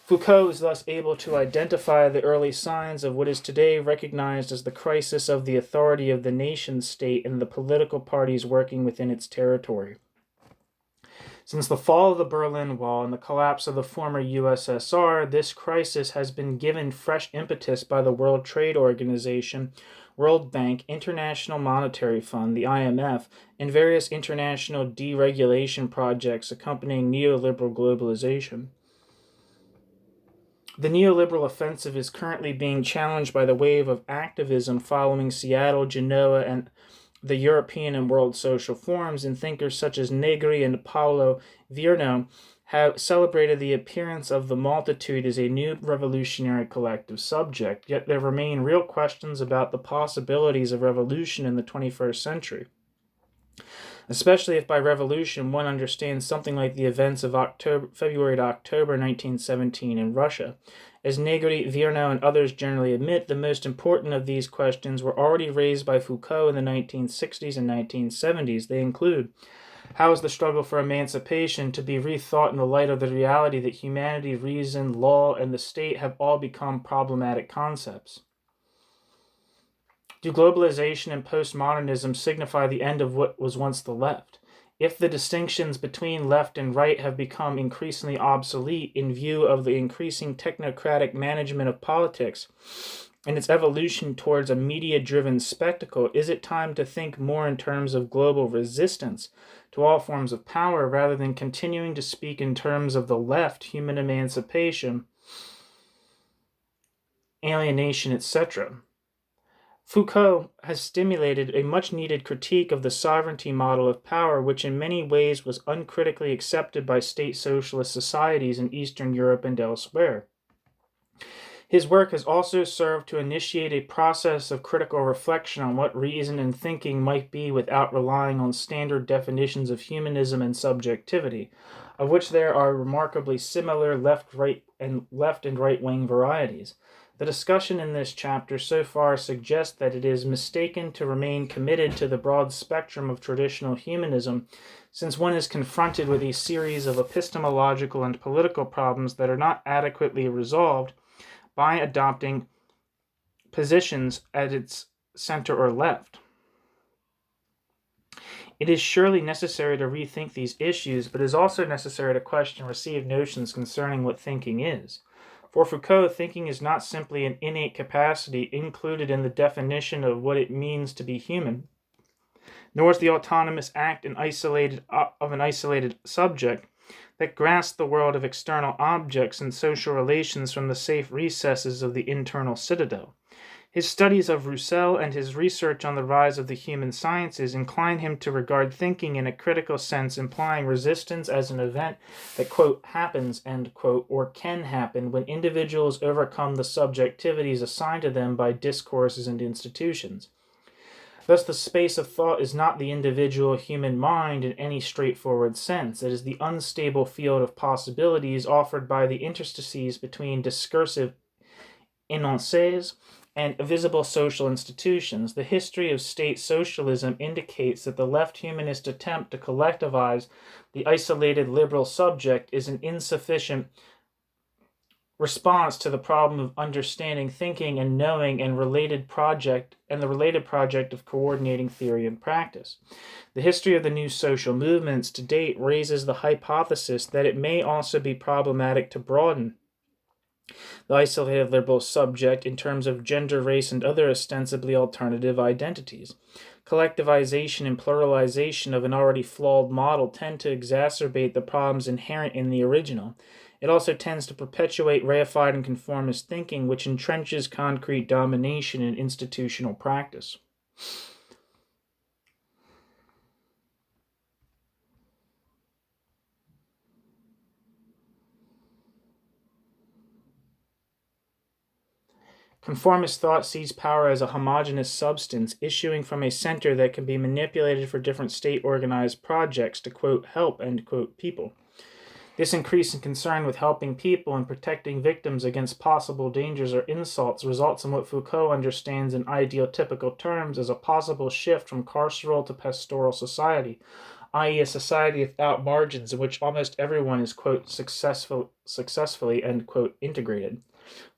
Foucault is thus able to identify the early signs of what is today recognized as the crisis of the authority of the nation-state and the political parties working within its territory. Since the fall of the Berlin Wall and the collapse of the former USSR, this crisis has been given fresh impetus by the World Trade Organization, World Bank, International Monetary Fund, the IMF, and various international deregulation projects accompanying neoliberal globalization. The neoliberal offensive is currently being challenged by the wave of activism following Seattle, Genoa, and the European and World Social Forums, and thinkers such as Negri and Paulo Virno have celebrated the appearance of the multitude as a new revolutionary collective subject, yet there remain real questions about the possibilities of revolution in the 21st century. Especially if by revolution one understands something like the events of February to October 1917 in Russia. As Negri, Virno, and others generally admit, the most important of these questions were already raised by Foucault in the 1960s and 1970s. They include: how is the struggle for emancipation to be rethought in the light of the reality that humanity, reason, law, and the state have all become problematic concepts? Do globalization and postmodernism signify the end of what was once the left? If the distinctions between left and right have become increasingly obsolete in view of the increasing technocratic management of politics and its evolution towards a media-driven spectacle, is it time to think more in terms of global resistance to all forms of power rather than continuing to speak in terms of the left, human emancipation, alienation, etc.? Foucault has stimulated a much-needed critique of the sovereignty model of power, which in many ways was uncritically accepted by state socialist societies in Eastern Europe and elsewhere. His work has also served to initiate a process of critical reflection on what reason and thinking might be without relying on standard definitions of humanism and subjectivity. of which there are remarkably similar left and right-wing varieties. The discussion in this chapter so far suggests that it is mistaken to remain committed to the broad spectrum of traditional humanism, since one is confronted with a series of epistemological and political problems that are not adequately resolved by adopting positions at its center or left. It is surely necessary to rethink these issues, but it is also necessary to question received notions concerning what thinking is. For Foucault, thinking is not simply an innate capacity included in the definition of what it means to be human, nor is the autonomous act of an isolated subject that grasps the world of external objects and social relations from the safe recesses of the internal citadel. His studies of Rousseau and his research on the rise of the human sciences incline him to regard thinking in a critical sense, implying resistance as an event that, quote, happens, end quote, or can happen when individuals overcome the subjectivities assigned to them by discourses and institutions. Thus, the space of thought is not the individual human mind in any straightforward sense. It is the unstable field of possibilities offered by the interstices between discursive énoncés and visible social institutions. The history of state socialism indicates that the left humanist attempt to collectivize the isolated liberal subject is an insufficient response to the problem of understanding thinking and knowing and the related project of coordinating theory and practice. The history of the new social movements to date raises the hypothesis that it may also be problematic to broaden the isolated liberal subject in terms of gender, race, and other ostensibly alternative identities. Collectivization and pluralization of an already flawed model tend to exacerbate the problems inherent in the original. It also tends to perpetuate reified and conformist thinking, which entrenches concrete domination in institutional practice. Conformist thought sees power as a homogeneous substance issuing from a center that can be manipulated for different state-organized projects to, quote, help, end quote, people. This increase in concern with helping people and protecting victims against possible dangers or insults results in what Foucault understands in ideal-typical terms as a possible shift from carceral to pastoral society, i.e. a society without margins in which almost everyone is, quote, successfully, end quote, integrated.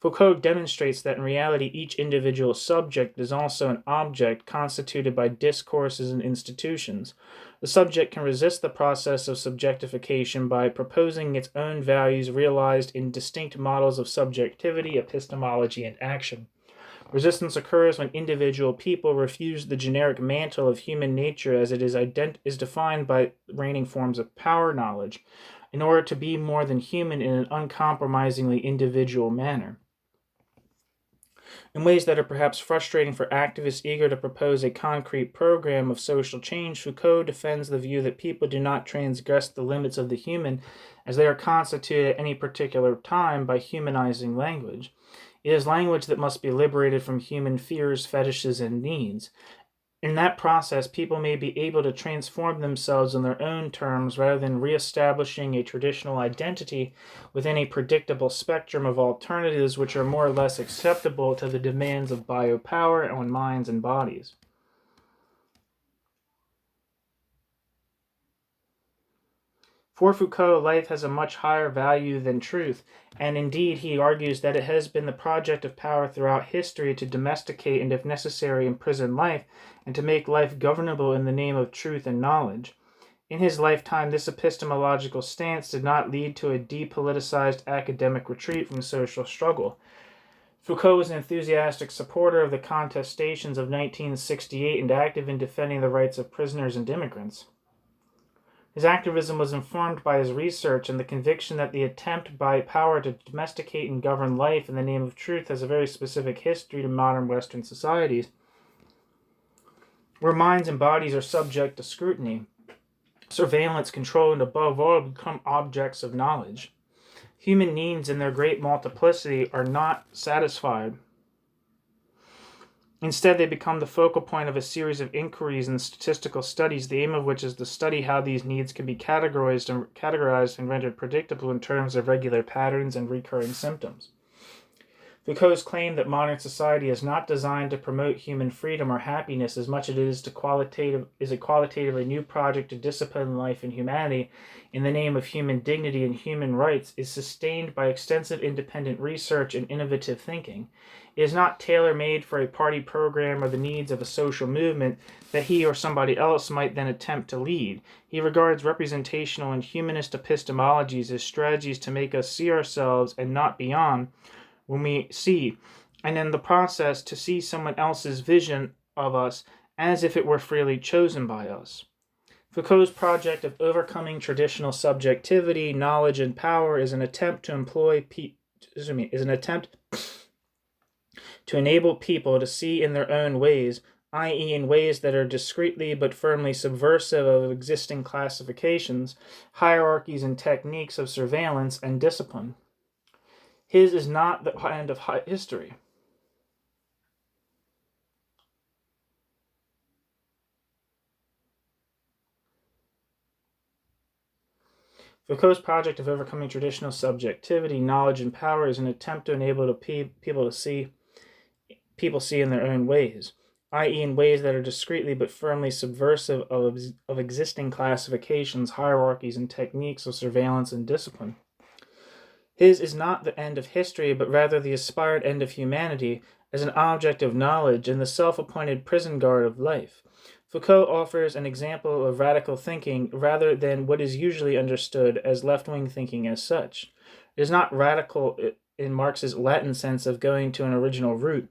Foucault demonstrates that in reality each individual subject is also an object constituted by discourses and institutions. The subject can resist the process of subjectification by proposing its own values realized in distinct models of subjectivity, epistemology, and action. Resistance occurs when individual people refuse the generic mantle of human nature as it is defined by reigning forms of power knowledge, in order to be more than human in an uncompromisingly individual manner. In ways that are perhaps frustrating for activists eager to propose a concrete program of social change, Foucault defends the view that people do not transgress the limits of the human as they are constituted at any particular time by humanizing language. It is language that must be liberated from human fears, fetishes, and needs. In that process, people may be able to transform themselves in their own terms rather than reestablishing a traditional identity within a predictable spectrum of alternatives which are more or less acceptable to the demands of biopower on minds and bodies. For Foucault, life has a much higher value than truth, and indeed he argues that it has been the project of power throughout history to domesticate and, if necessary, imprison life, and to make life governable in the name of truth and knowledge. In his lifetime, this epistemological stance did not lead to a depoliticized academic retreat from social struggle. Foucault was an enthusiastic supporter of the contestations of 1968 and active in defending the rights of prisoners and immigrants. His activism was informed by his research and the conviction that the attempt by power to domesticate and govern life in the name of truth has a very specific history to modern Western societies, where minds and bodies are subject to scrutiny, surveillance, control, and above all become objects of knowledge. Human needs in their great multiplicity are not satisfied Instead, they become the focal point of a series of inquiries and statistical studies, the aim of which is to study how these needs can be categorized and rendered predictable in terms of regular patterns and recurring symptoms. Foucault's claim that modern society is not designed to promote human freedom or happiness as much as it is a qualitatively new project to discipline life and humanity in the name of human dignity and human rights is sustained by extensive independent research and innovative thinking. It is not tailor-made for a party program or the needs of a social movement that he or somebody else might then attempt to lead. He regards representational and humanist epistemologies as strategies to make us see ourselves and not beyond when we see, and in the process to see someone else's vision of us as if it were freely chosen by us. Foucault's project of overcoming traditional subjectivity, knowledge, and power is an attempt to enable people to see in their own ways, i.e. in ways that are discreetly but firmly subversive of existing classifications, hierarchies, and techniques of surveillance and discipline. His is not the end of history. Foucault's project of overcoming traditional subjectivity, knowledge, and power is an attempt to enable people see in their own ways, i.e. in ways that are discreetly but firmly subversive of existing classifications, hierarchies, and techniques of surveillance and discipline. His is not the end of history, but rather the aspired end of humanity as an object of knowledge and the self-appointed prison guard of life. Foucault offers an example of radical thinking rather than what is usually understood as left-wing thinking as such. It is not radical in Marx's Latin sense of going to an original root.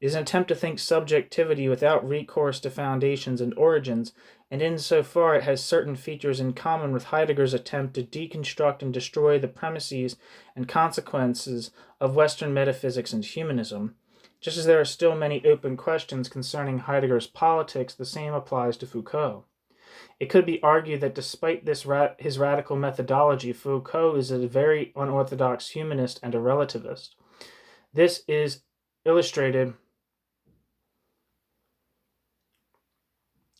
It is an attempt to think subjectivity without recourse to foundations and origins, and insofar it has certain features in common with Heidegger's attempt to deconstruct and destroy the premises and consequences of Western metaphysics and humanism. Just as there are still many open questions concerning Heidegger's politics, the same applies to Foucault. It could be argued that despite his radical methodology, Foucault is a very unorthodox humanist and a relativist. This is illustrated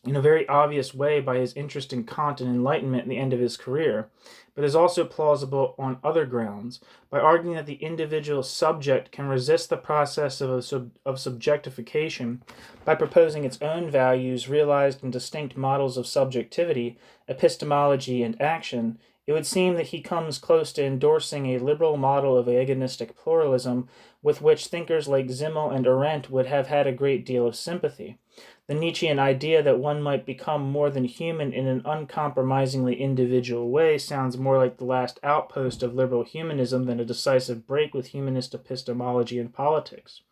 in a very obvious way by his interest in Kant and Enlightenment at the end of his career, but is also plausible on other grounds, by arguing that the individual subject can resist the process of subjectification by proposing its own values realized in distinct models of subjectivity, epistemology, and action. It would seem that he comes close to endorsing a liberal model of agonistic pluralism with which thinkers like Zimmel and Arendt would have had a great deal of sympathy. The Nietzschean idea that one might become more than human in an uncompromisingly individual way sounds more like the last outpost of liberal humanism than a decisive break with humanist epistemology and politics.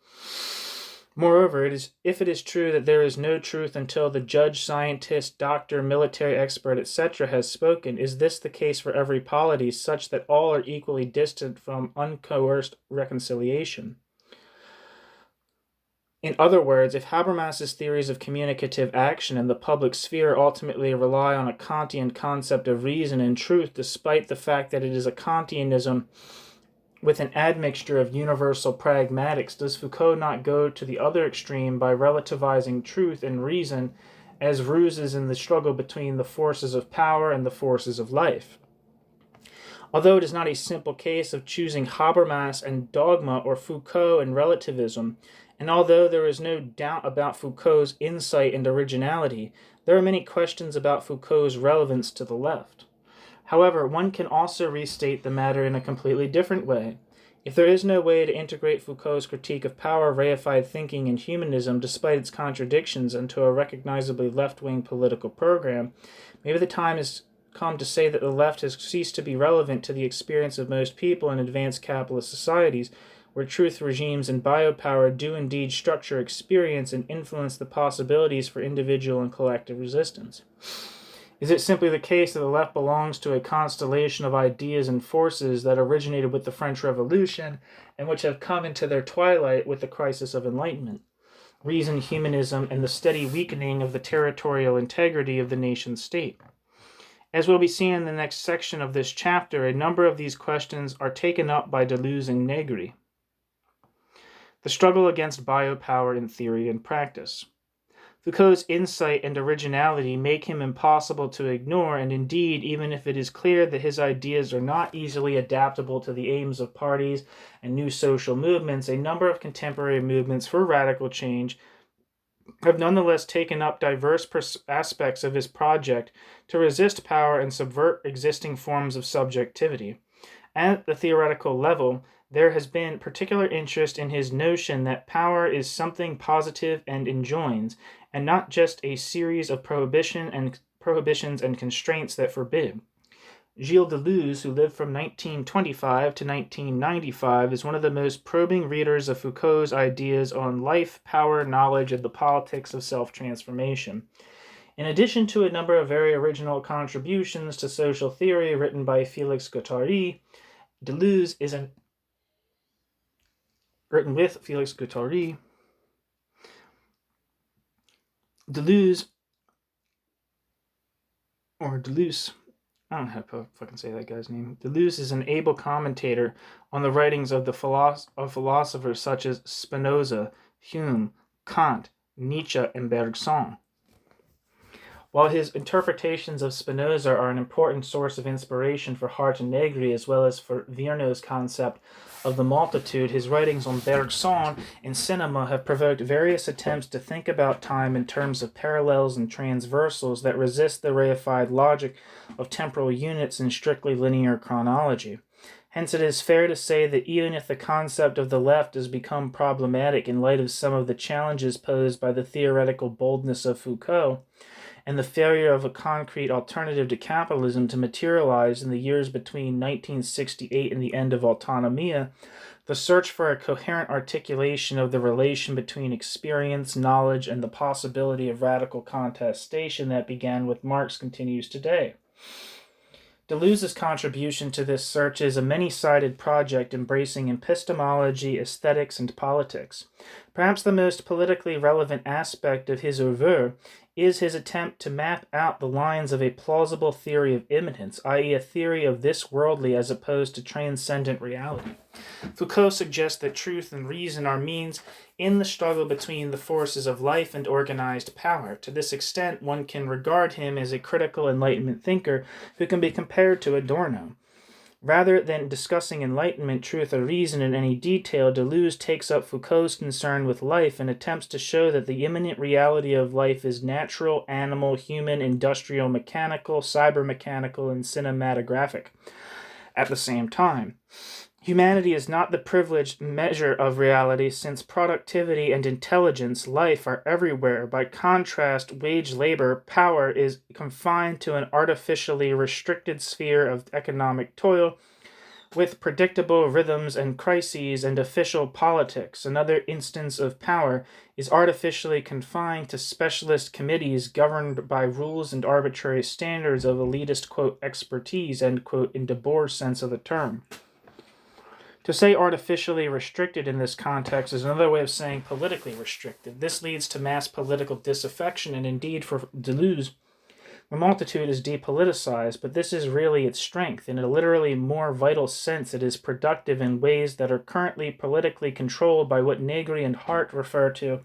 Moreover, if it is true that there is no truth until the judge, scientist, doctor, military expert, etc. has spoken, is this the case for every polity, such that all are equally distant from uncoerced reconciliation? In other words, if Habermas's theories of communicative action and the public sphere ultimately rely on a Kantian concept of reason and truth, despite the fact that it is a Kantianism with an admixture of universal pragmatics, does Foucault not go to the other extreme by relativizing truth and reason as ruses in the struggle between the forces of power and the forces of life? Although it is not a simple case of choosing Habermas and dogma or Foucault and relativism, and although there is no doubt about Foucault's insight and originality, there are many questions about Foucault's relevance to the left. However, one can also restate the matter in a completely different way. If there is no way to integrate Foucault's critique of power, reified thinking, and humanism, despite its contradictions, into a recognizably left-wing political program, maybe the time has come to say that the left has ceased to be relevant to the experience of most people in advanced capitalist societies, where truth regimes and biopower do indeed structure experience and influence the possibilities for individual and collective resistance. Is it simply the case that the left belongs to a constellation of ideas and forces that originated with the French Revolution and which have come into their twilight with the crisis of enlightenment, reason, humanism, and the steady weakening of the territorial integrity of the nation-state? As will be seen in the next section of this chapter, a number of these questions are taken up by Deleuze and Negri. The struggle against biopower in theory and practice. Foucault's insight and originality make him impossible to ignore, and indeed, even if it is clear that his ideas are not easily adaptable to the aims of parties and new social movements, a number of contemporary movements for radical change have nonetheless taken up diverse aspects of his project to resist power and subvert existing forms of subjectivity. At the theoretical level, there has been particular interest in his notion that power is something positive and enjoins, and not just a series of prohibitions and constraints that forbid. Gilles Deleuze, who lived from 1925 to 1995, is one of the most probing readers of Foucault's ideas on life, power, knowledge, and the politics of self-transformation. In addition to a number of very original contributions to social theory written by Félix Guattari, Deleuze is written with Félix Guattari. Deleuze, I don't know how to fucking say that guy's name. Deleuze is an able commentator on the writings of philosophers such as Spinoza, Hume, Kant, Nietzsche, and Bergson. While his interpretations of Spinoza are an important source of inspiration for Hart and Negri, as well as for Virnow's concept of the multitude, his writings on Bergson and cinema have provoked various attempts to think about time in terms of parallels and transversals that resist the reified logic of temporal units in strictly linear chronology. Hence, it is fair to say that even if the concept of the left has become problematic in light of some of the challenges posed by the theoretical boldness of Foucault, and the failure of a concrete alternative to capitalism to materialize in the years between 1968 and the end of Autonomia, the search for a coherent articulation of the relation between experience, knowledge, and the possibility of radical contestation that began with Marx continues today. Deleuze's contribution to this search is a many-sided project embracing epistemology, aesthetics, and politics. Perhaps the most politically relevant aspect of his oeuvre is his attempt to map out the lines of a plausible theory of immanence, i.e. a theory of this worldly as opposed to transcendent reality. Foucault suggests that truth and reason are means in the struggle between the forces of life and organized power. To this extent, one can regard him as a critical Enlightenment thinker who can be compared to Adorno. Rather than discussing Enlightenment, truth, or reason in any detail, Deleuze takes up Foucault's concern with life and attempts to show that the immanent reality of life is natural, animal, human, industrial, mechanical, cyber-mechanical, and cinematographic at the same time. Humanity is not the privileged measure of reality, since productivity and intelligence, life, are everywhere. By contrast, wage labor, power, is confined to an artificially restricted sphere of economic toil, with predictable rhythms and crises and official politics. Another instance of power is artificially confined to specialist committees governed by rules and arbitrary standards of elitist, quote, expertise, end quote, in Debord's sense of the term. To say artificially restricted in this context is another way of saying politically restricted. This leads to mass political disaffection, and indeed for Deleuze, the multitude is depoliticized, but this is really its strength. In a literally more vital sense, it is productive in ways that are currently politically controlled by what Negri and Hart refer to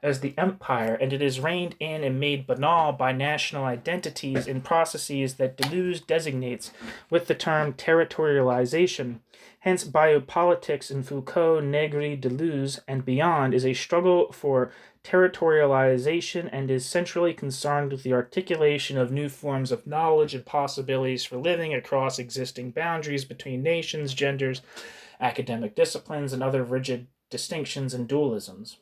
as the empire, and it is reined in and made banal by national identities in processes that Deleuze designates with the term territorialization. Hence, biopolitics in Foucault, Negri, Deleuze, and beyond is a struggle for territorialization and is centrally concerned with the articulation of new forms of knowledge and possibilities for living across existing boundaries between nations, genders, academic disciplines, and other rigid distinctions and dualisms.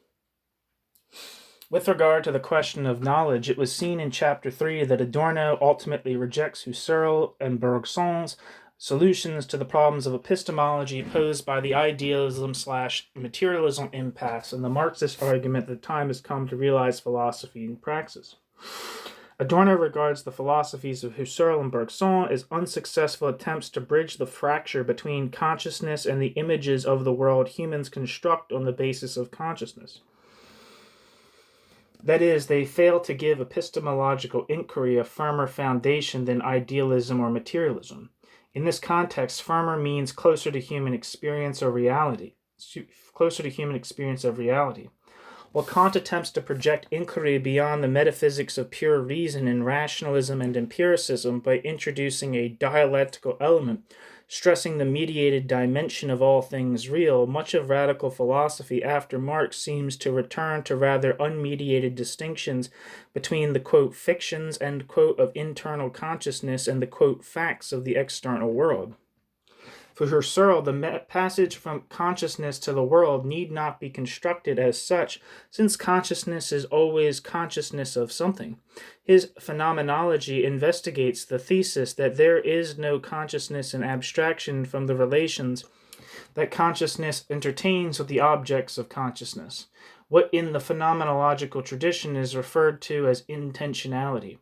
With regard to the question of knowledge, it was seen in Chapter 3 that Adorno ultimately rejects Husserl and Bergson's solutions to the problems of epistemology posed by the idealism/materialism impasse and the Marxist argument that time has come to realize philosophy in praxis. Adorno regards the philosophies of Husserl and Bergson as unsuccessful attempts to bridge the fracture between consciousness and the images of the world humans construct on the basis of consciousness. That is, they fail to give epistemological inquiry a firmer foundation than idealism or materialism. In this context, firmer means closer to human experience or reality. human experience of reality. While Kant attempts to project inquiry beyond the metaphysics of pure reason in rationalism and empiricism by introducing a dialectical element, stressing the mediated dimension of all things real, much of radical philosophy after Marx seems to return to rather unmediated distinctions between the, quote, fictions, end quote, of internal consciousness and the, quote, facts of the external world. For Husserl, the passage from consciousness to the world need not be constructed as such, since consciousness is always consciousness of something. His phenomenology investigates the thesis that there is no consciousness in abstraction from the relations that consciousness entertains with the objects of consciousness, what in the phenomenological tradition is referred to as intentionality.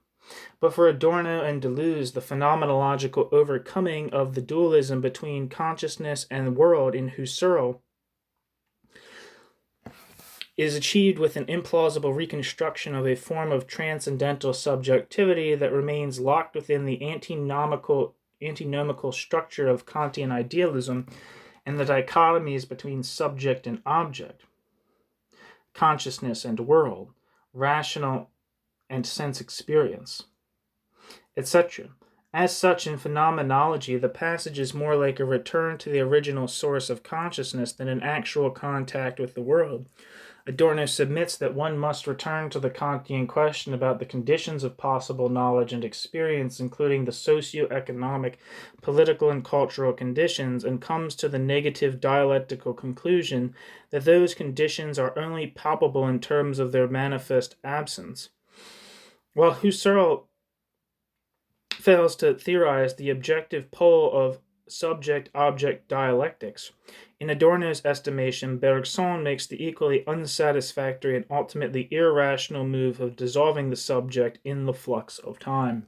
But for Adorno and Deleuze, the phenomenological overcoming of the dualism between consciousness and world in Husserl is achieved with an implausible reconstruction of a form of transcendental subjectivity that remains locked within the antinomical structure of Kantian idealism and the dichotomies between subject and object, consciousness and world, rational and sense experience, etc. As such, in phenomenology, the passage is more like a return to the original source of consciousness than an actual contact with the world. Adorno submits that one must return to the Kantian question about the conditions of possible knowledge and experience, including the socio-economic, political, and cultural conditions, and comes to the negative dialectical conclusion that those conditions are only palpable in terms of their manifest absence. While Husserl fails to theorize the objective pole of subject-object dialectics, in Adorno's estimation, Bergson makes the equally unsatisfactory and ultimately irrational move of dissolving the subject in the flux of time.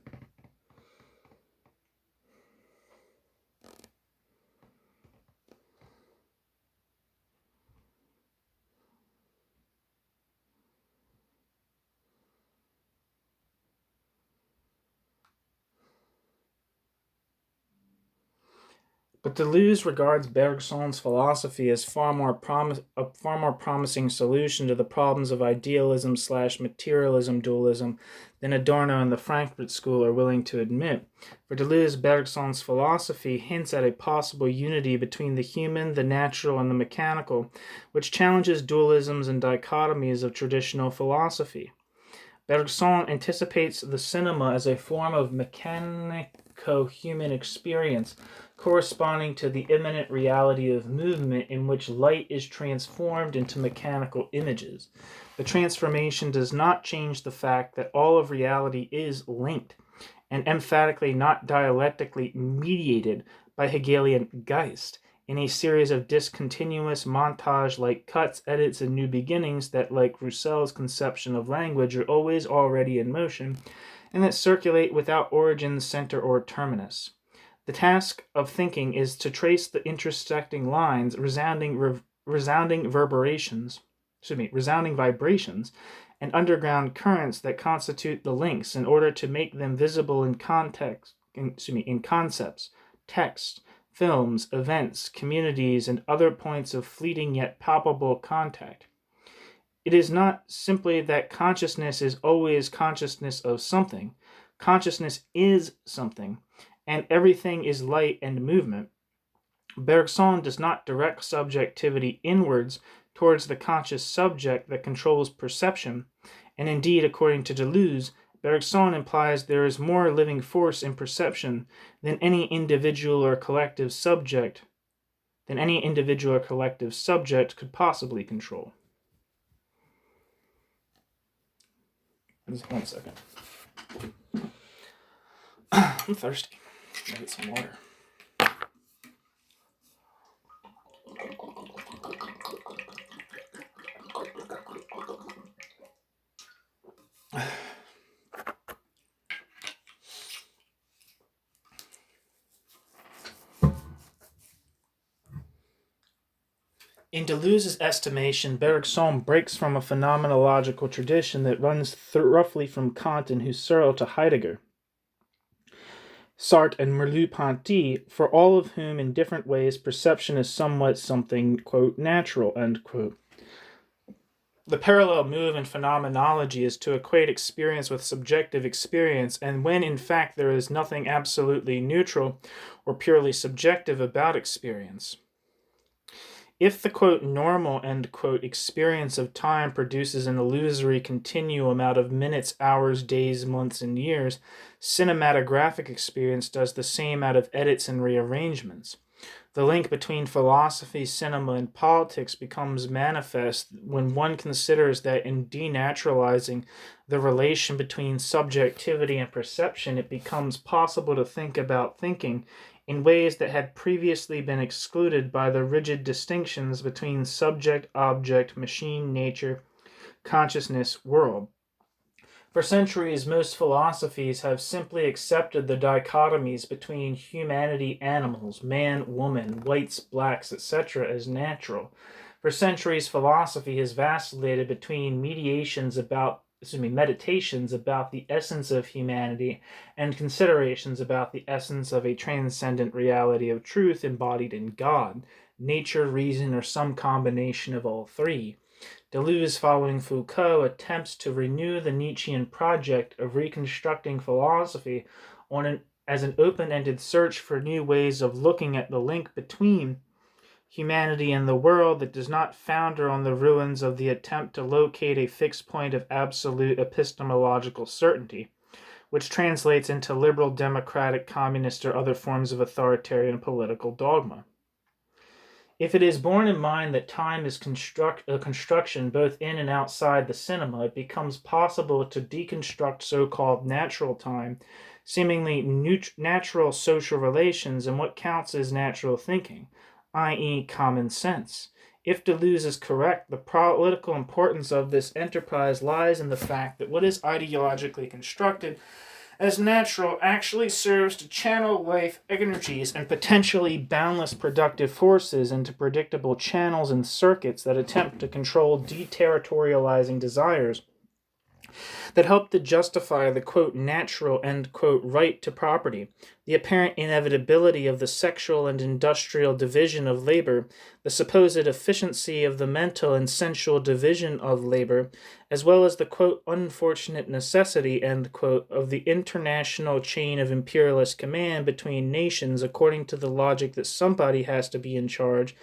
But Deleuze regards Bergson's philosophy as a far more promising solution to the problems of idealism/materialism dualism than Adorno and the Frankfurt School are willing to admit. For Deleuze, Bergson's philosophy hints at a possible unity between the human, the natural, and the mechanical, which challenges dualisms and dichotomies of traditional philosophy. Bergson anticipates the cinema as a form of mechanico-human experience, corresponding to the immanent reality of movement in which light is transformed into mechanical images. The transformation does not change the fact that all of reality is linked, and emphatically not dialectically mediated by Hegelian Geist, in a series of discontinuous montage-like cuts, edits, and new beginnings that, like Rousseau's conception of language, are always already in motion, and that circulate without origin, center, or terminus. The task of thinking is to trace the intersecting lines, resounding vibrations, and underground currents that constitute the links in order to make them visible in concepts, text, films, events, communities, and other points of fleeting yet palpable contact. It is not simply that consciousness is always consciousness of something. Consciousness is something, and everything is light and movement. Bergson does not direct subjectivity inwards towards the conscious subject that controls perception, and indeed, according to Deleuze, Bergson implies there is more living force in perception than any individual or collective subject could possibly control. Just 1 second. I'm thirsty. I'll get some water. In Deleuze's estimation, Bergson breaks from a phenomenological tradition that runs roughly from Kant and Husserl to Heidegger. Sartre and Merleau-Ponty, for all of whom in different ways perception is somewhat something, quote, natural, end quote. The parallel move in phenomenology is to equate experience with subjective experience, and when in fact there is nothing absolutely neutral or purely subjective about experience. If the, quote, normal, end quote, experience of time produces an illusory continuum out of minutes, hours, days, months, and years, cinematographic experience does the same out of edits and rearrangements. The link between philosophy, cinema, and politics becomes manifest when one considers that in denaturalizing the relation between subjectivity and perception, it becomes possible to think about thinking in ways that had previously been excluded by the rigid distinctions between subject, object, machine, nature, consciousness, world. For centuries, most philosophies have simply accepted the dichotomies between humanity, animals, man, woman, whites, blacks, etc. as natural. For centuries, philosophy has vacillated between meditations about the essence of humanity and considerations about the essence of a transcendent reality of truth embodied in God, nature, reason, or some combination of all three. Deleuze, following Foucault, attempts to renew the Nietzschean project of reconstructing philosophy as an open-ended search for new ways of looking at the link between humanity and the world that does not founder on the ruins of the attempt to locate a fixed point of absolute epistemological certainty, which translates into liberal, democratic, communist, or other forms of authoritarian political dogma. If it is borne in mind that time is a construction both in and outside the cinema, it becomes possible to deconstruct so-called natural time, seemingly natural social relations, and what counts as natural thinking, i.e. common sense. If Deleuze is correct, the political importance of this enterprise lies in the fact that what is ideologically constructed as natural actually serves to channel life energies and potentially boundless productive forces into predictable channels and circuits that attempt to control deterritorializing desires that help to justify the, quote, natural, end quote, right to property, the apparent inevitability of the sexual and industrial division of labor, the supposed efficiency of the mental and sensual division of labor, as well as the, quote, unfortunate necessity, end quote, of the international chain of imperialist command between nations according to the logic that somebody has to be in charge.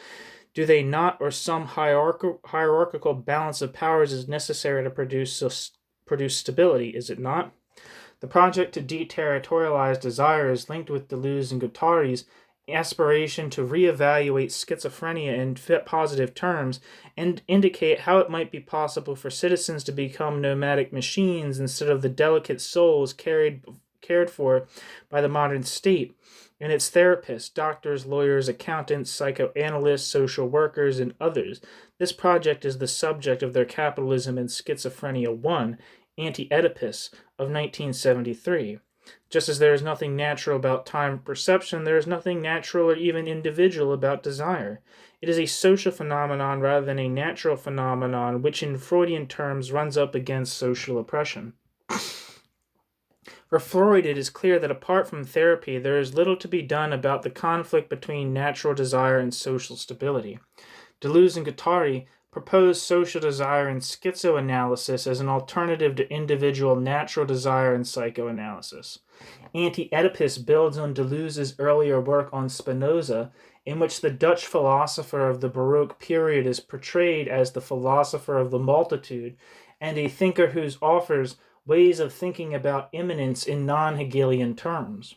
Do they not, or some hierarchical balance of powers is necessary to produce stability, is it not? The project to deterritorialize desire is linked with Deleuze and Guattari's aspiration to reevaluate schizophrenia in positive terms and indicate how it might be possible for citizens to become nomadic machines instead of the delicate souls cared for by the modern state and its therapists, doctors, lawyers, accountants, psychoanalysts, social workers, and others. This project is the subject of their Capitalism and Schizophrenia 1, Anti-Oedipus, of 1973. Just as there is nothing natural about time perception, there is nothing natural or even individual about desire. It is a social phenomenon rather than a natural phenomenon, which in Freudian terms runs up against social oppression. For Freud, it is clear that apart from therapy, there is little to be done about the conflict between natural desire and social stability. Deleuze and Guattari propose social desire in schizoanalysis as an alternative to individual natural desire in psychoanalysis. Anti-Oedipus builds on Deleuze's earlier work on Spinoza, in which the Dutch philosopher of the Baroque period is portrayed as the philosopher of the multitude and a thinker who offers ways of thinking about immanence in non-Hegelian terms.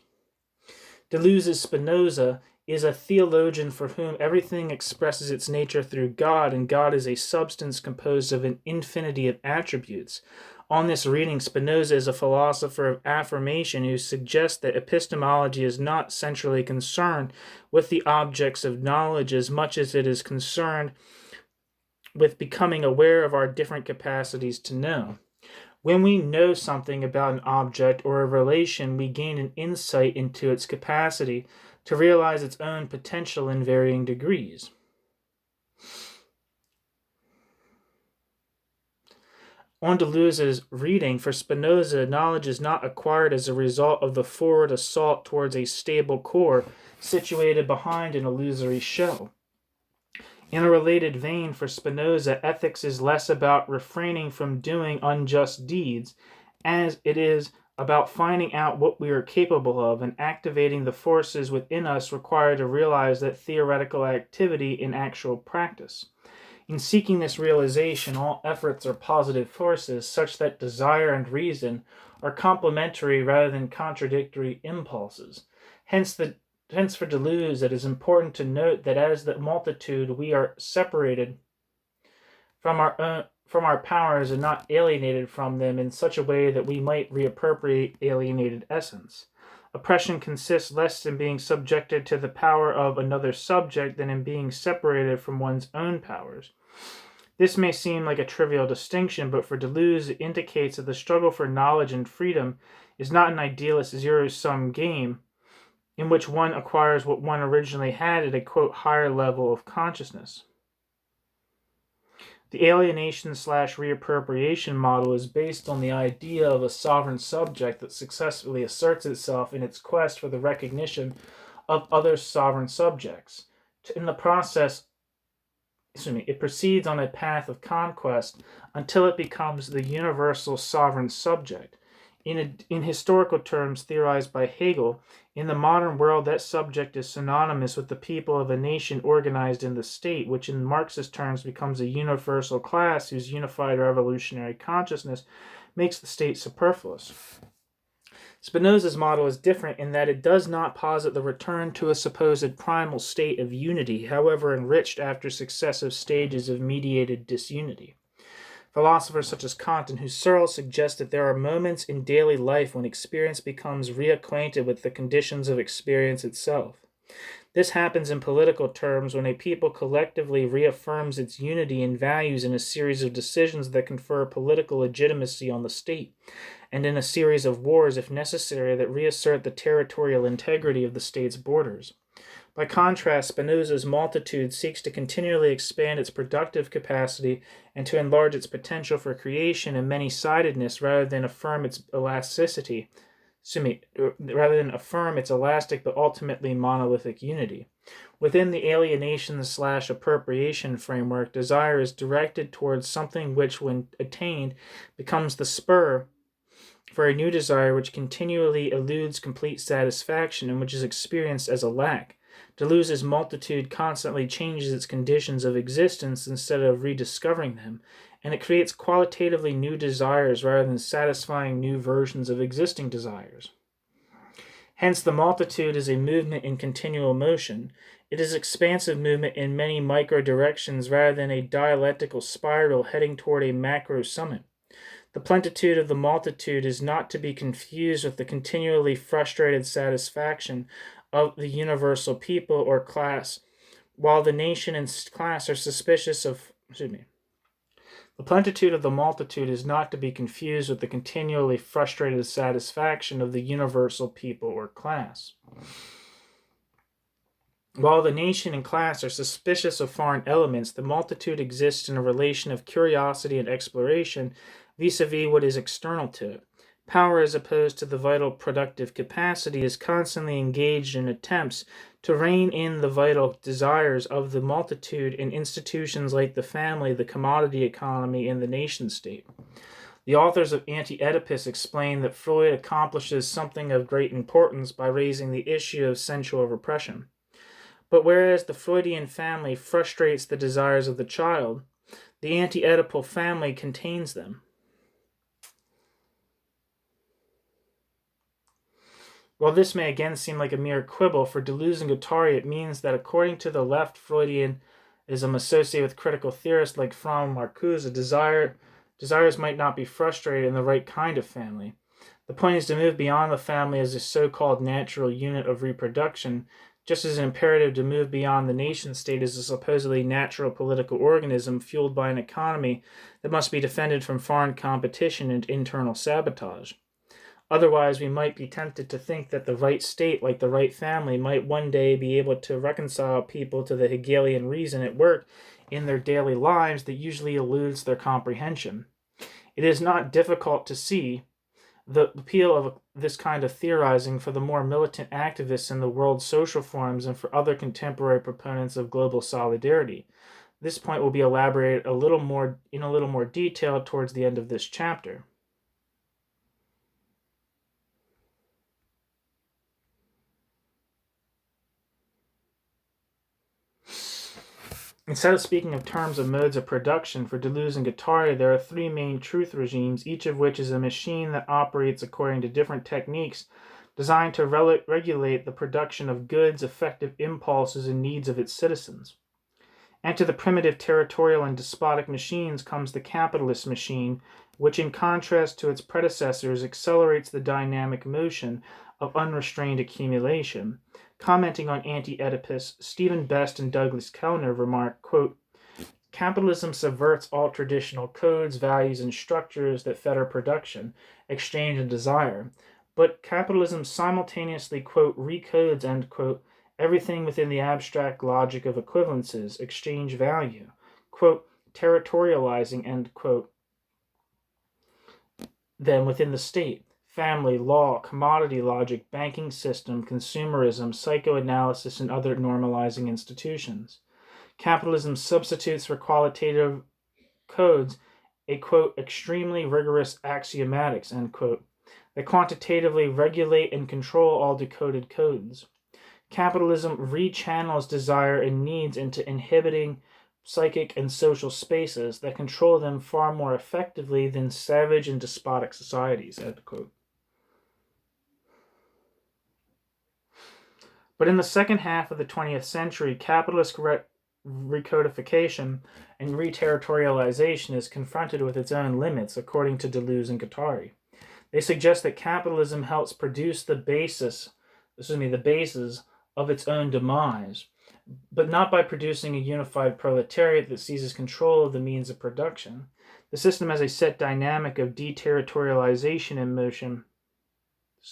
Deleuze's Spinoza is a theologian for whom everything expresses its nature through God, and God is a substance composed of an infinity of attributes. On this reading, Spinoza is a philosopher of affirmation who suggests that epistemology is not centrally concerned with the objects of knowledge as much as it is concerned with becoming aware of our different capacities to know. When we know something about an object or a relation, we gain an insight into its capacity to realize its own potential in varying degrees. On Deleuze's reading, for Spinoza, knowledge is not acquired as a result of the forward assault towards a stable core situated behind an illusory shell. In a related vein, for Spinoza, ethics is less about refraining from doing unjust deeds, as it is about finding out what we are capable of and activating the forces within us required to realize that theoretical activity in actual practice. In seeking this realization, all efforts are positive forces, such that desire and reason are complementary rather than contradictory impulses. Hence, for Deleuze, it is important to note that as the multitude, we are separated from our powers and not alienated from them in such a way that we might reappropriate alienated essence. Oppression consists less in being subjected to the power of another subject than in being separated from one's own powers. This may seem like a trivial distinction, but for Deleuze it indicates that the struggle for knowledge and freedom is not an idealist zero-sum game in which one acquires what one originally had at a, quote, higher level of consciousness. The alienation/reappropriation model is based on the idea of a sovereign subject that successfully asserts itself in its quest for the recognition of other sovereign subjects. In the process, it proceeds on a path of conquest until it becomes the universal sovereign subject. In historical terms theorized by Hegel, in the modern world that subject is synonymous with the people of a nation organized in the state, which in Marxist terms becomes a universal class whose unified revolutionary consciousness makes the state superfluous. Spinoza's model is different in that it does not posit the return to a supposed primal state of unity, however enriched after successive stages of mediated disunity. Philosophers such as Kant and Husserl suggest that there are moments in daily life when experience becomes reacquainted with the conditions of experience itself. This happens in political terms when a people collectively reaffirms its unity and values in a series of decisions that confer political legitimacy on the state, and in a series of wars, if necessary, that reassert the territorial integrity of the state's borders. By contrast, Spinoza's multitude seeks to continually expand its productive capacity and to enlarge its potential for creation and many-sidedness rather than affirm its elastic but ultimately monolithic unity. Within the alienation/appropriation framework, desire is directed towards something which, when attained, becomes the spur for a new desire which continually eludes complete satisfaction and which is experienced as a lack. Deleuze's multitude constantly changes its conditions of existence instead of rediscovering them, and it creates qualitatively new desires rather than satisfying new versions of existing desires. Hence, the multitude is a movement in continual motion. It is expansive movement in many micro-directions rather than a dialectical spiral heading toward a macro summit. The plenitude of the multitude is not to be confused with the continually frustrated satisfaction of the universal people or class, while the nation and class are suspicious of... The plenitude of the multitude is not to be confused with the continually frustrated satisfaction of the universal people or class. While the nation and class are suspicious of foreign elements, the multitude exists in a relation of curiosity and exploration vis-a-vis what is external to it. Power, as opposed to the vital productive capacity, is constantly engaged in attempts to rein in the vital desires of the multitude in institutions like the family, the commodity economy, and the nation-state. The authors of Anti-Oedipus explain that Freud accomplishes something of great importance by raising the issue of sensual repression. But whereas the Freudian family frustrates the desires of the child, the anti-Oedipal family contains them. While this may again seem like a mere quibble, for Deleuze and Guattari it means that according to the left Freudianism associated with critical theorists like Fromm and Marcuse, desires might not be frustrated in the right kind of family. The point is to move beyond the family as a so-called natural unit of reproduction, just as imperative to move beyond the nation-state as a supposedly natural political organism fueled by an economy that must be defended from foreign competition and internal sabotage. Otherwise, we might be tempted to think that the right state, like the right family, might one day be able to reconcile people to the Hegelian reason at work in their daily lives that usually eludes their comprehension. It is not difficult to see the appeal of this kind of theorizing for the more militant activists in the world's social forums and for other contemporary proponents of global solidarity. This point will be elaborated in a little more detail towards the end of this chapter. Instead of speaking of terms of modes of production, for Deleuze and Guattari, there are three main truth regimes, each of which is a machine that operates according to different techniques designed to regulate the production of goods, effective impulses, and needs of its citizens. And to the primitive territorial and despotic machines comes the capitalist machine, which, in contrast to its predecessors, accelerates the dynamic motion of unrestrained accumulation. Commenting on Anti-Oedipus, Stephen Best and Douglas Kellner remark, quote, "Capitalism subverts all traditional codes, values, and structures that fetter production, exchange, and desire. But capitalism simultaneously, quote, recodes, end quote, everything within the abstract logic of equivalences, exchange value, quote, territorializing, end quote, them within the state, family, law, commodity logic, banking system, consumerism, psychoanalysis, and other normalizing institutions. Capitalism substitutes for qualitative codes a, quote, extremely rigorous axiomatics, end quote, that quantitatively regulate and control all decoded codes. Capitalism rechannels desire and needs into inhibiting psychic and social spaces that control them far more effectively than savage and despotic societies," end quote. But in the second half of the 20th century, capitalist recodification and reterritorialization is confronted with its own limits, according to Deleuze and Guattari. They suggest that capitalism helps produce the bases of its own demise, but not by producing a unified proletariat that seizes control of the means of production. The system has a set dynamic of deterritorialization in motion.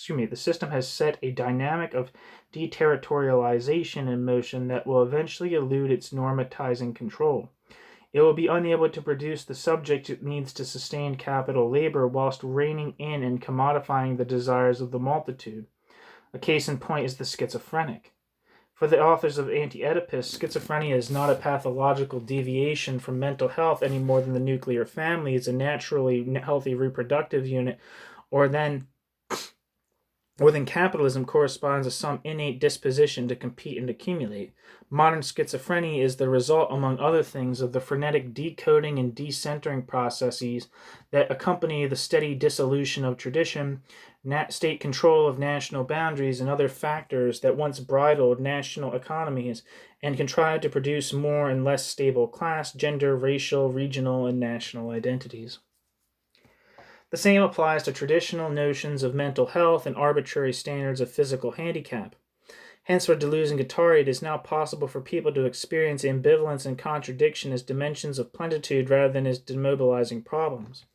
The system has set a dynamic of deterritorialization in motion that will eventually elude its normatizing control. It will be unable to produce the subject it needs to sustain capital labor whilst reining in and commodifying the desires of the multitude. A case in point is the schizophrenic. For the authors of Anti-Oedipus, schizophrenia is not a pathological deviation from mental health any more than the nuclear family is a naturally healthy reproductive unit, or than capitalism corresponds to some innate disposition to compete and accumulate. Modern schizophrenia is the result, among other things, of the frenetic decoding and decentering processes that accompany the steady dissolution of tradition, state control of national boundaries, and other factors that once bridled national economies and contrived to produce more and less stable class, gender, racial, regional, and national identities. The same applies to traditional notions of mental health and arbitrary standards of physical handicap. Hence, for Deleuze and Guattari, it is now possible for people to experience ambivalence and contradiction as dimensions of plenitude rather than as demobilizing problems.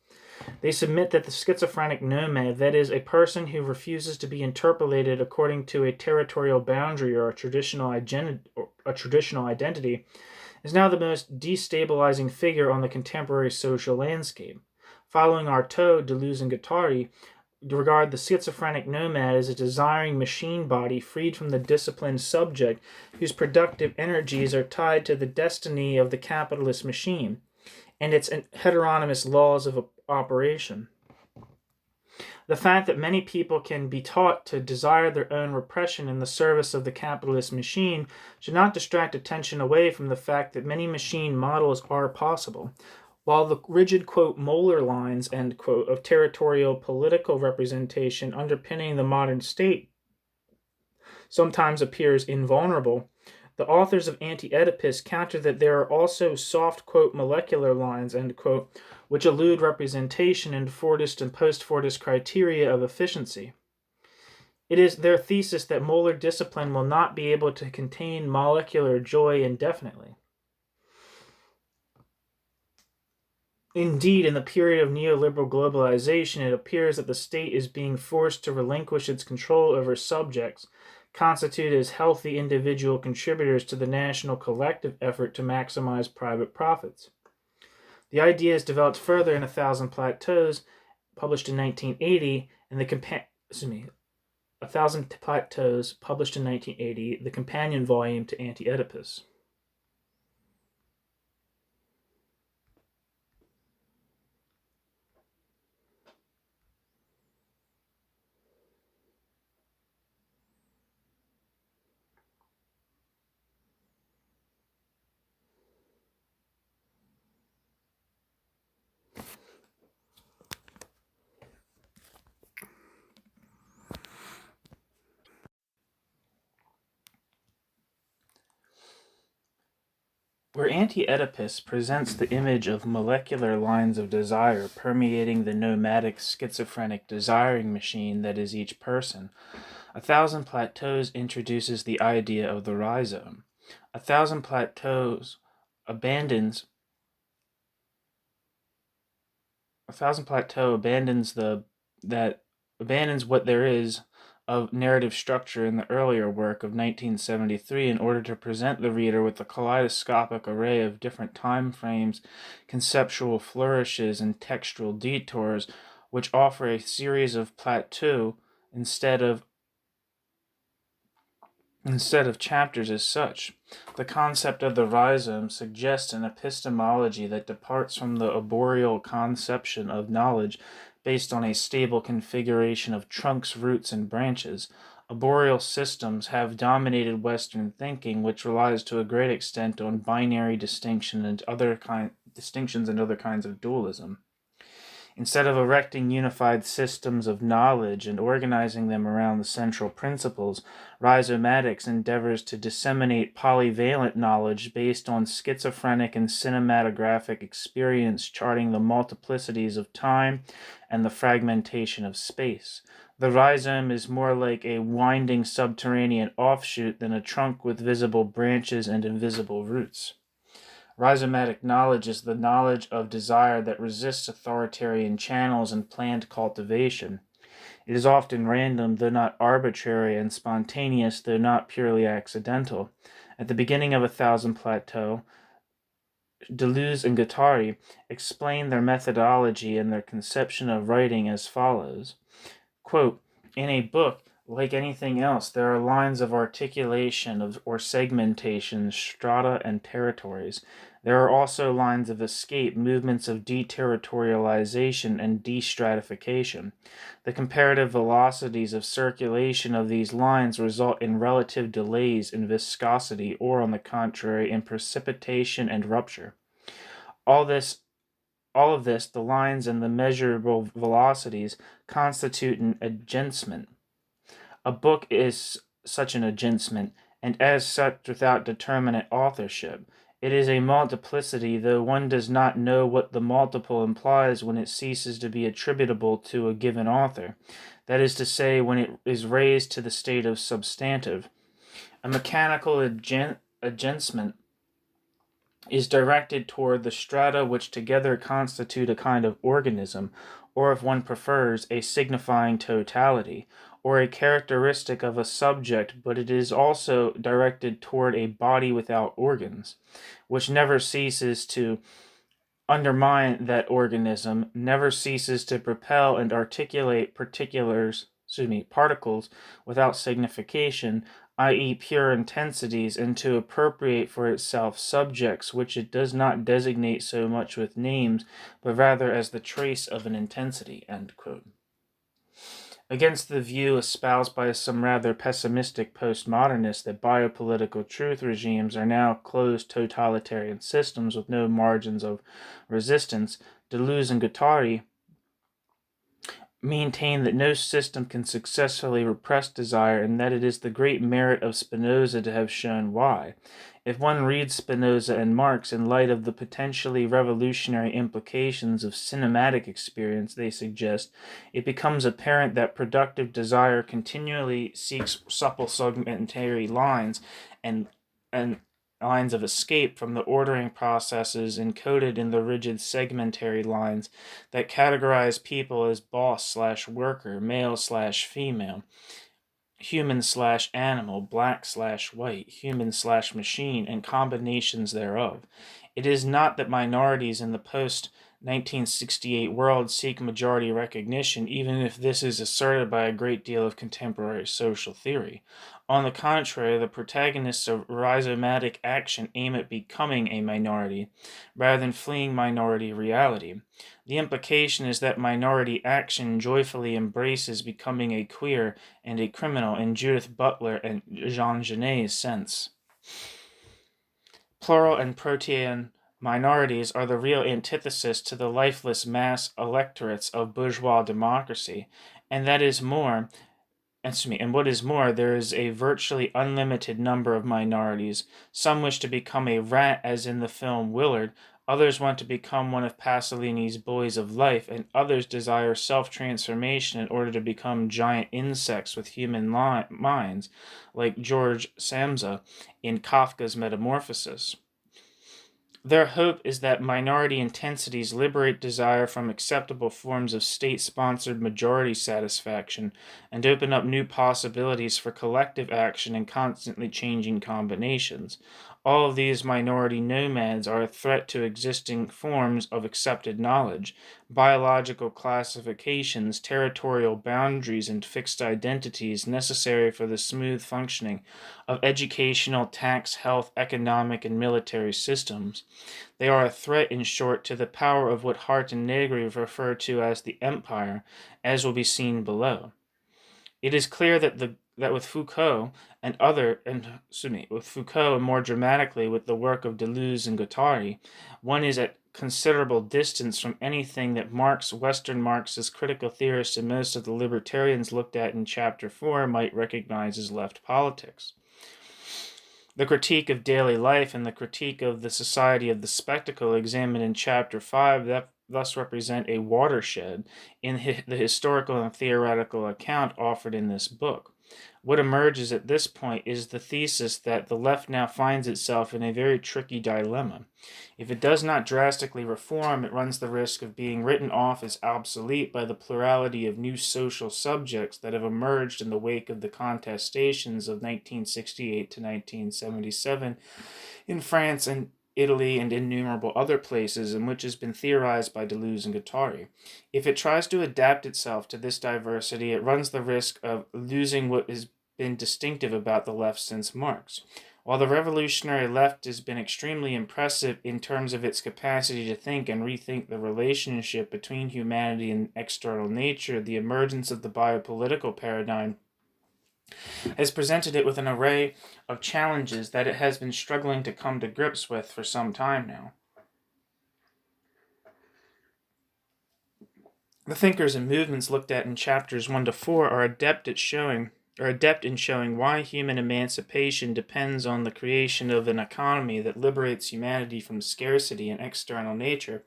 They submit that the schizophrenic nomad, that is, a person who refuses to be interpolated according to a territorial boundary or a traditional identity, is now the most destabilizing figure on the contemporary social landscape. Following Artaud, Deleuze, and Guattari regard the schizophrenic nomad as a desiring machine body freed from the disciplined subject whose productive energies are tied to the destiny of the capitalist machine and its heteronymous laws of operation. The fact that many people can be taught to desire their own repression in the service of the capitalist machine should not distract attention away from the fact that many machine models are possible. While the rigid, quote, molar lines, end quote, of territorial political representation underpinning the modern state sometimes appears invulnerable, the authors of Anti-Oedipus counter that there are also soft, quote, molecular lines, end quote, which elude representation in Fordist and post-Fordist criteria of efficiency. It is their thesis that molar discipline will not be able to contain molecular joy indefinitely. Indeed, in the period of neoliberal globalization, it appears that the state is being forced to relinquish its control over subjects constituted as healthy individual contributors to the national collective effort to maximize private profits. The idea is developed further in A Thousand Plateaus, published in 1980, and A Thousand Plateaus, published in 1980, the companion volume to Anti-Oedipus. Where Anti-Oedipus presents the image of molecular lines of desire permeating the nomadic schizophrenic desiring machine that is each person, A Thousand Plateaus introduces the idea of the rhizome. A Thousand Plateaus abandons what there is of narrative structure in the earlier work of 1973 in order to present the reader with a kaleidoscopic array of different time frames, conceptual flourishes, and textual detours, which offer a series of plateaux instead of chapters as such. The concept of the rhizome suggests an epistemology that departs from the arboreal conception of knowledge based on a stable configuration of trunks, roots, and branches. Arboreal systems have dominated Western thinking, which relies to a great extent on binary distinctions and other kinds of dualism. Instead of erecting unified systems of knowledge and organizing them around the central principles, rhizomatics endeavors to disseminate polyvalent knowledge based on schizophrenic and cinematographic experience, charting the multiplicities of time and the fragmentation of space. The rhizome is more like a winding subterranean offshoot than a trunk with visible branches and invisible roots. Rhizomatic knowledge is the knowledge of desire that resists authoritarian channels and planned cultivation. It is often random, though not arbitrary, and spontaneous, though not purely accidental. At the beginning of A Thousand Plateaux, Deleuze and Guattari explain their methodology and their conception of writing as follows. Quote, in a book, like anything else, there are lines of articulation or segmentation, strata, and territories. There are also lines of escape, movements of deterritorialization and destratification. The comparative velocities of circulation of these lines result in relative delays in viscosity or, on the contrary, in precipitation and rupture. All of this, the lines and the measurable velocities, constitute an agencement. A book is such an agencement, and as such without determinate authorship. It is a multiplicity, though one does not know what the multiple implies when it ceases to be attributable to a given author, that is to say, when it is raised to the state of substantive. A mechanical agencement is directed toward the strata which together constitute a kind of organism, or if one prefers, a signifying totality, or a characteristic of a subject, but it is also directed toward a body without organs, which never ceases to undermine that organism, never ceases to propel and articulate particles without signification, i.e. pure intensities, and to appropriate for itself subjects which it does not designate so much with names, but rather as the trace of an intensity. End quote. Against the view espoused by some rather pessimistic postmodernists that biopolitical truth regimes are now closed totalitarian systems with no margins of resistance, Deleuze and Guattari maintain that no system can successfully repress desire and that it is the great merit of Spinoza to have shown why. If one reads Spinoza and Marx in light of the potentially revolutionary implications of cinematic experience they suggest, it becomes apparent that productive desire continually seeks supple segmentary lines and lines of escape from the ordering processes encoded in the rigid segmentary lines that categorize people as boss/worker, male/female, human/animal, black/white, human/machine, and combinations thereof. It is not that minorities in the post-1968 world seek majority recognition, even if this is asserted by a great deal of contemporary social theory. On the contrary, the protagonists of rhizomatic action aim at becoming a minority, rather than fleeing minority reality. The implication is that minority action joyfully embraces becoming a queer and a criminal in Judith Butler and Jean Genet's sense. Plural and protean minorities are the real antithesis to the lifeless mass electorates of bourgeois democracy, and what is more, there is a virtually unlimited number of minorities. Some wish to become a rat, as in the film Willard. Others want to become one of Pasolini's Boys of Life, and others desire self-transformation in order to become giant insects with human minds, like George Samsa in Kafka's Metamorphosis. Their hope is that minority intensities liberate desire from acceptable forms of state-sponsored majority satisfaction and open up new possibilities for collective action in constantly changing combinations. All of these minority nomads are a threat to existing forms of accepted knowledge, biological classifications, territorial boundaries, and fixed identities necessary for the smooth functioning of educational, tax, health, economic, and military systems. They are a threat, in short, to the power of what Hart and Negri refer to as the empire, as will be seen below. It is clear that with Foucault and more dramatically with the work of Deleuze and Guattari, one is at considerable distance from anything that Marx, Western Marxist critical theorists, and most of the libertarians looked at in Chapter 4 might recognize as left politics. The critique of daily life and the critique of the society of the spectacle examined in Chapter 5 that thus represent a watershed in the historical and theoretical account offered in this book. What emerges at this point is the thesis that the left now finds itself in a very tricky dilemma. If it does not drastically reform, it runs the risk of being written off as obsolete by the plurality of new social subjects that have emerged in the wake of the contestations of 1968 to 1977 in France and Italy, and innumerable other places, in which has been theorized by Deleuze and Guattari. If it tries to adapt itself to this diversity, it runs the risk of losing what has been distinctive about the left since Marx. While the revolutionary left has been extremely impressive in terms of its capacity to think and rethink the relationship between humanity and external nature, the emergence of the biopolitical paradigm has presented it with an array of challenges that it has been struggling to come to grips with for some time now. The thinkers and movements looked at in chapters 1 to 4 are adept in showing why human emancipation depends on the creation of an economy that liberates humanity from scarcity and external nature,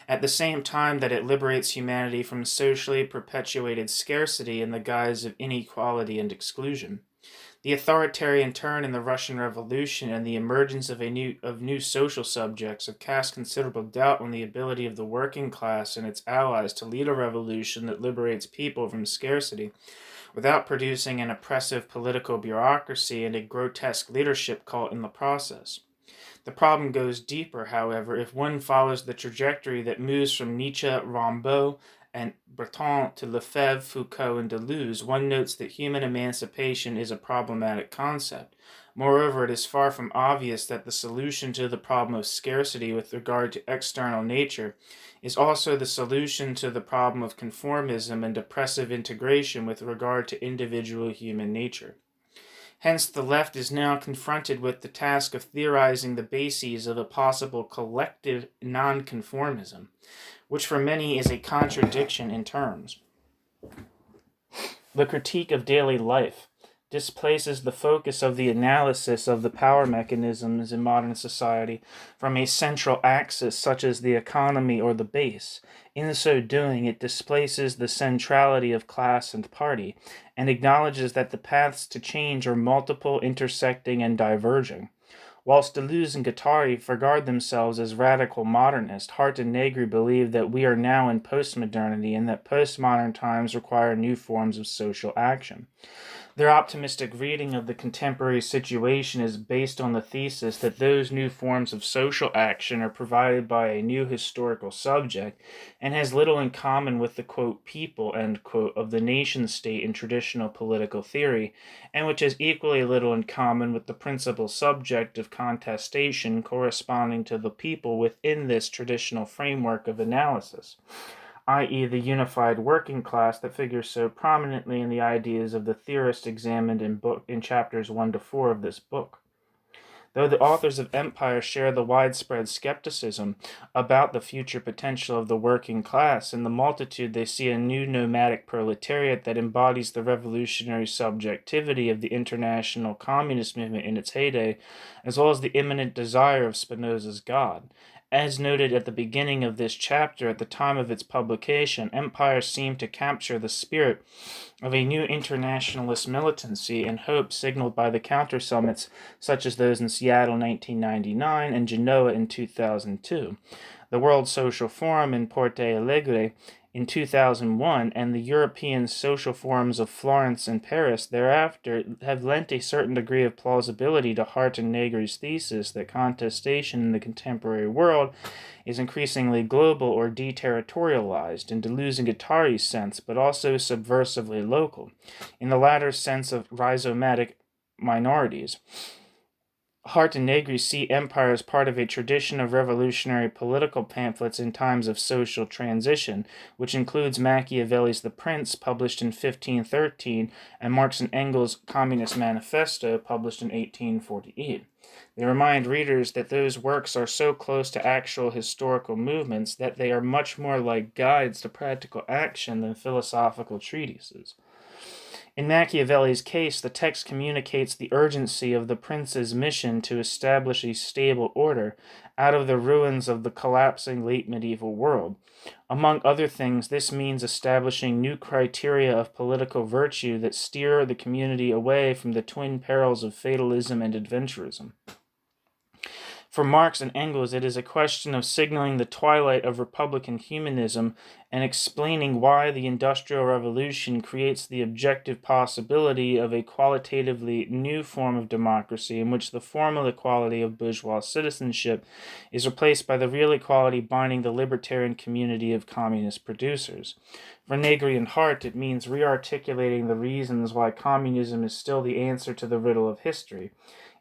at the same time that it liberates humanity from socially perpetuated scarcity in the guise of inequality and exclusion. The authoritarian turn in the Russian Revolution and the emergence of new social subjects have cast considerable doubt on the ability of the working class and its allies to lead a revolution that liberates people from scarcity without producing an oppressive political bureaucracy and a grotesque leadership cult in the process. The problem goes deeper, however, if one follows the trajectory that moves from Nietzsche, Rimbaud, and Breton to Lefebvre, Foucault, and Deleuze. One notes that human emancipation is a problematic concept. Moreover, it is far from obvious that the solution to the problem of scarcity with regard to external nature is also the solution to the problem of conformism and oppressive integration with regard to individual human nature. Hence, the left is now confronted with the task of theorizing the bases of a possible collective nonconformism, which for many is a contradiction in terms. The critique of daily life displaces the focus of the analysis of the power mechanisms in modern society from a central axis such as the economy or the base. In so doing, it displaces the centrality of class and party, and acknowledges that the paths to change are multiple, intersecting, and diverging. Whilst Deleuze and Guattari regard themselves as radical modernists, Hart and Negri believe that we are now in postmodernity and that postmodern times require new forms of social action. Their optimistic reading of the contemporary situation is based on the thesis that those new forms of social action are provided by a new historical subject and has little in common with the quote, people, end quote, of the nation state in traditional political theory, and which has equally little in common with the principal subject of contestation corresponding to the people within this traditional framework of analysis, i.e., the unified working class that figures so prominently in the ideas of the theorists examined in chapters 1 to 4 of this book. Though the authors of Empire share the widespread skepticism about the future potential of the working class, in the multitude they see a new nomadic proletariat that embodies the revolutionary subjectivity of the international communist movement in its heyday, as well as the imminent desire of Spinoza's God. As noted at the beginning of this chapter, at the time of its publication, Empire seemed to capture the spirit of a new internationalist militancy and hope signaled by the counter-summits such as those in Seattle 1999 and Genoa in 2002, the World Social Forum in Porto Alegre in 2001, and the European Social Forums of Florence and Paris thereafter have lent a certain degree of plausibility to Hart and Negri's thesis that contestation in the contemporary world is increasingly global or deterritorialized in Deleuze and Guattari's sense, but also subversively local, in the latter sense of rhizomatic minorities. Hart and Negri see Empire as part of a tradition of revolutionary political pamphlets in times of social transition, which includes Machiavelli's The Prince, published in 1513, and Marx and Engels' Communist Manifesto, published in 1848. They remind readers that those works are so close to actual historical movements that they are much more like guides to practical action than philosophical treatises. In Machiavelli's case, the text communicates the urgency of the prince's mission to establish a stable order out of the ruins of the collapsing late medieval world. Among other things, this means establishing new criteria of political virtue that steer the community away from the twin perils of fatalism and adventurism. For Marx and Engels, it is a question of signaling the twilight of Republican humanism and explaining why the Industrial Revolution creates the objective possibility of a qualitatively new form of democracy in which the formal equality of bourgeois citizenship is replaced by the real equality binding the libertarian community of communist producers. For Negri and Hart, it means rearticulating the reasons why communism is still the answer to the riddle of history.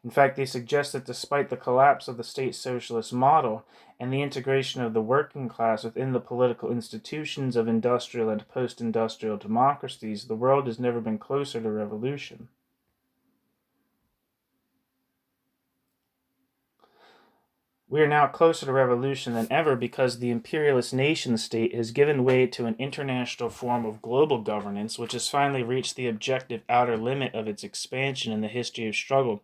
In fact, they suggest that despite the collapse of the state socialist model and the integration of the working class within the political institutions of industrial and post-industrial democracies, the world has never been closer to revolution. We are now closer to revolution than ever because the imperialist nation-state has given way to an international form of global governance which has finally reached the objective outer limit of its expansion in the history of struggle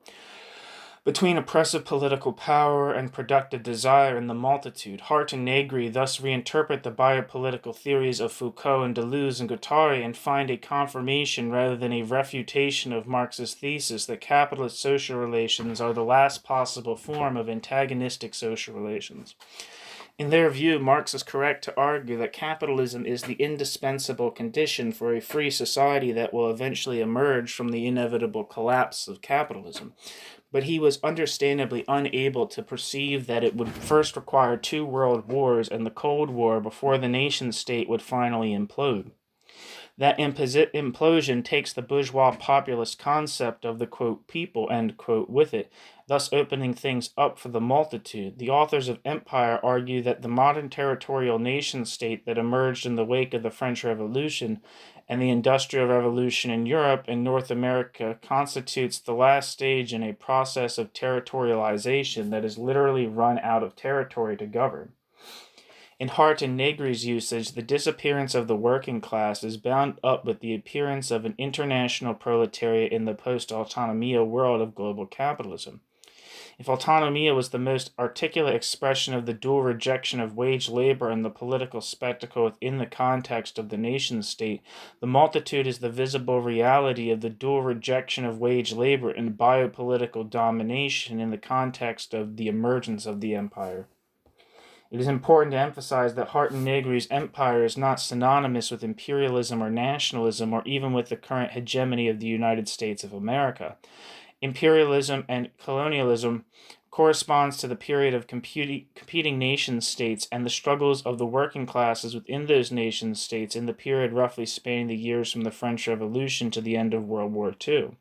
between oppressive political power and productive desire in the multitude. Hart and Negri thus reinterpret the biopolitical theories of Foucault and Deleuze and Guattari and find a confirmation rather than a refutation of Marx's thesis that capitalist social relations are the last possible form of antagonistic social relations. In their view, Marx is correct to argue that capitalism is the indispensable condition for a free society that will eventually emerge from the inevitable collapse of capitalism. But he was understandably unable to perceive that it would first require 2 world wars and the Cold War before the nation-state would finally implode. That implosion takes the bourgeois populist concept of the, quote, people, end quote, with it, thus opening things up for the multitude. The authors of Empire argue that the modern territorial nation-state that emerged in the wake of the French Revolution and the Industrial Revolution in Europe and North America constitutes the last stage in a process of territorialization that has literally run out of territory to govern. In Hart and Negri's usage, the disappearance of the working class is bound up with the appearance of an international proletariat in the post-autonomia world of global capitalism. If autonomia was the most articulate expression of the dual rejection of wage labor and the political spectacle within the context of the nation-state, the multitude is the visible reality of the dual rejection of wage labor and biopolitical domination in the context of the emergence of the empire. It is important to emphasize that Hart and Negri's empire is not synonymous with imperialism or nationalism or even with the current hegemony of the United States of America. Imperialism and colonialism corresponds to the period of competing nation-states and the struggles of the working classes within those nation-states in the period roughly spanning the years from the French Revolution to the end of World War II.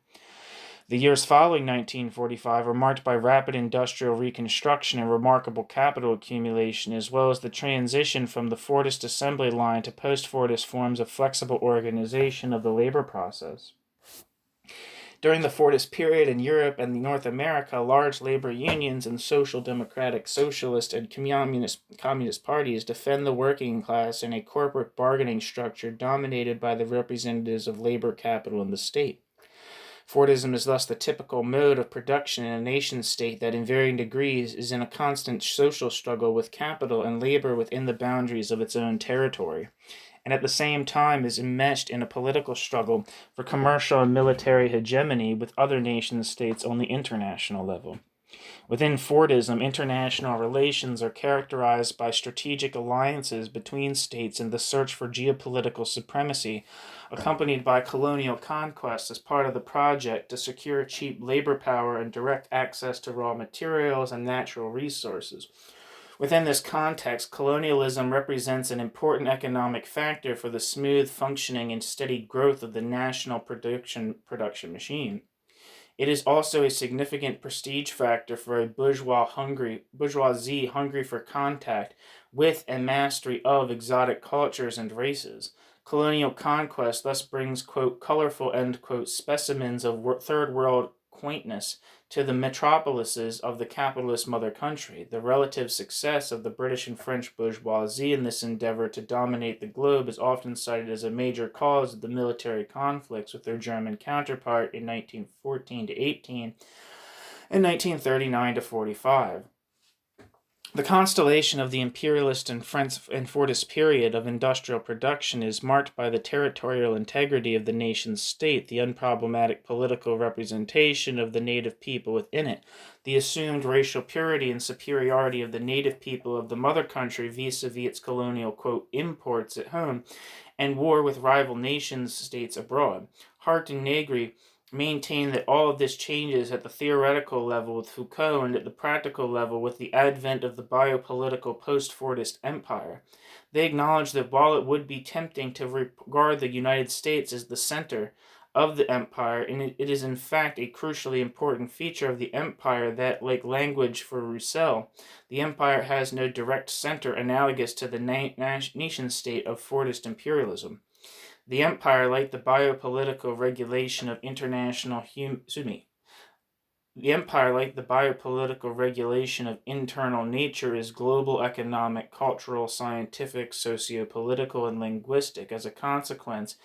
The years following 1945 were marked by rapid industrial reconstruction and remarkable capital accumulation, as well as the transition from the Fordist assembly line to post-Fordist forms of flexible organization of the labor process. During the Fordist period in Europe and North America, large labor unions and social democratic, socialist, and communist parties defend the working class in a corporate bargaining structure dominated by the representatives of labor capital in the state. Fordism is thus the typical mode of production in a nation-state that in varying degrees is in a constant social struggle with capital and labor within the boundaries of its own territory, and at the same time is enmeshed in a political struggle for commercial and military hegemony with other nation-states on the international level. Within Fordism, international relations are characterized by strategic alliances between states in the search for geopolitical supremacy, accompanied by colonial conquest as part of the project to secure cheap labor power and direct access to raw materials and natural resources. Within this context, colonialism represents an important economic factor for the smooth functioning and steady growth of the national production machine. It is also a significant prestige factor for a bourgeoisie hungry for contact with and mastery of exotic cultures and races. Colonial conquest thus brings, quote, colorful, end quote, specimens of third world quaintness to the metropolises of the capitalist mother country. The relative success of the British and French bourgeoisie in this endeavor to dominate the globe is often cited as a major cause of the military conflicts with their German counterpart in 1914 to 18 and 1939 to 45. The constellation of the imperialist and Fordist period of industrial production is marked by the territorial integrity of the nation-state, the unproblematic political representation of the native people within it, the assumed racial purity and superiority of the native people of the mother country vis-a-vis its colonial, quote, imports at home, and war with rival nation-states abroad. Hart and Negri maintain that all of this changes at the theoretical level with Foucault and at the practical level with the advent of the biopolitical post-Fordist empire. They acknowledge that while it would be tempting to regard the United States as the center of the empire, and it is in fact a crucially important feature of the empire that, like language for Rousseau, the empire has no direct center analogous to the nation-state of Fordist imperialism. The empire, like the biopolitical regulation of internal nature, is global, economic, cultural, scientific, socio-political, and linguistic. As a consequence,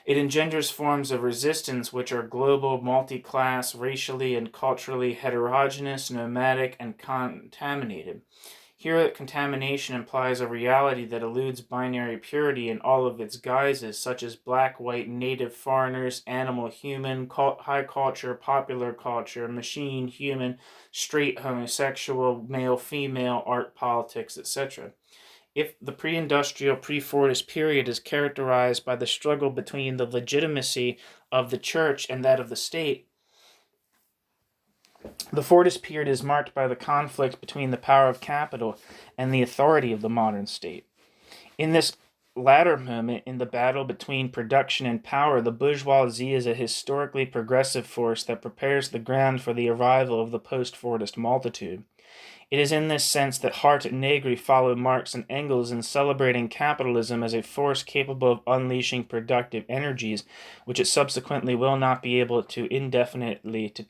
it engenders forms of resistance which are global, multi-class, racially and culturally heterogeneous, nomadic, and contaminated. Here, contamination implies a reality that eludes binary purity in all of its guises, such as black, white, native, foreigners, animal, human, high culture, popular culture, machine, human, straight, homosexual, male, female, art, politics, etc. If the pre-industrial, pre-Fordist period is characterized by the struggle between the legitimacy of the church and that of the state, the Fordist period is marked by the conflict between the power of capital and the authority of the modern state. In this latter moment, in the battle between production and power, the bourgeoisie is a historically progressive force that prepares the ground for the arrival of the post-Fordist multitude. It is in this sense that Hart and Negri follow Marx and Engels in celebrating capitalism as a force capable of unleashing productive energies, which it subsequently will not be able indefinitely to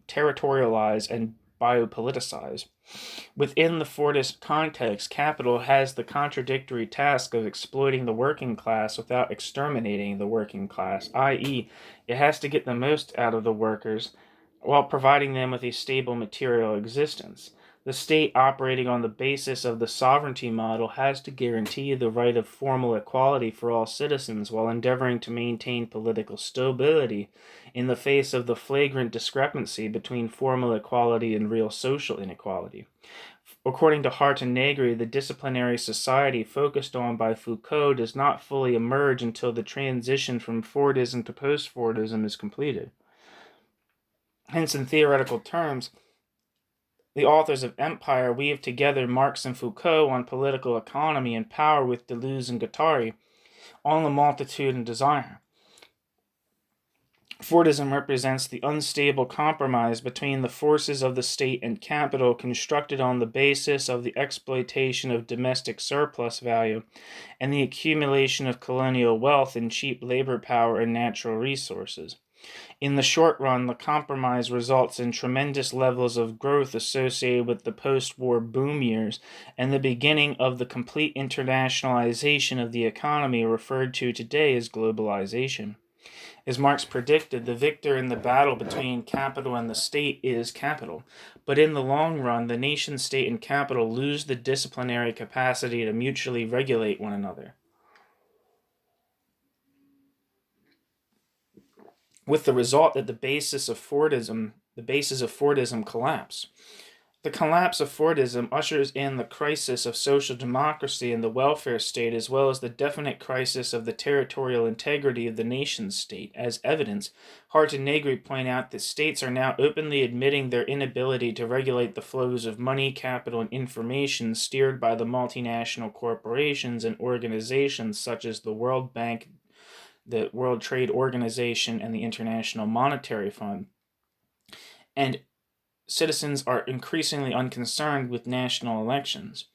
territorialize and biopoliticize. Within the Fordist context, capital has the contradictory task of exploiting the working class without exterminating the working class, i.e., it has to get the most out of the workers while providing them with a stable material existence. The state operating on the basis of the sovereignty model has to guarantee the right of formal equality for all citizens while endeavoring to maintain political stability in the face of the flagrant discrepancy between formal equality and real social inequality. According to Hart and Negri, the disciplinary society focused on by Foucault does not fully emerge until the transition from Fordism to post-Fordism is completed. Hence, in theoretical terms, the authors of Empire weave together Marx and Foucault on political economy and power with Deleuze and Guattari on the multitude and desire. Fordism represents the unstable compromise between the forces of the state and capital constructed on the basis of the exploitation of domestic surplus value and the accumulation of colonial wealth in cheap labor power and natural resources. In the short run, the compromise results in tremendous levels of growth associated with the post-war boom years and the beginning of the complete internationalization of the economy referred to today as globalization. As Marx predicted, the victor in the battle between capital and the state is capital. But in the long run, the nation state and capital lose the disciplinary capacity to mutually regulate one another, with the result that the basis of Fordism collapse. The collapse of Fordism ushers in the crisis of social democracy and the welfare state, as well as the definite crisis of the territorial integrity of the nation state. As evidence, Hart and Negri point out that states are now openly admitting their inability to regulate the flows of money, capital, and information steered by the multinational corporations and organizations such as the World Bank, the World Trade Organization, and the International Monetary Fund. And citizens are increasingly unconcerned with national elections.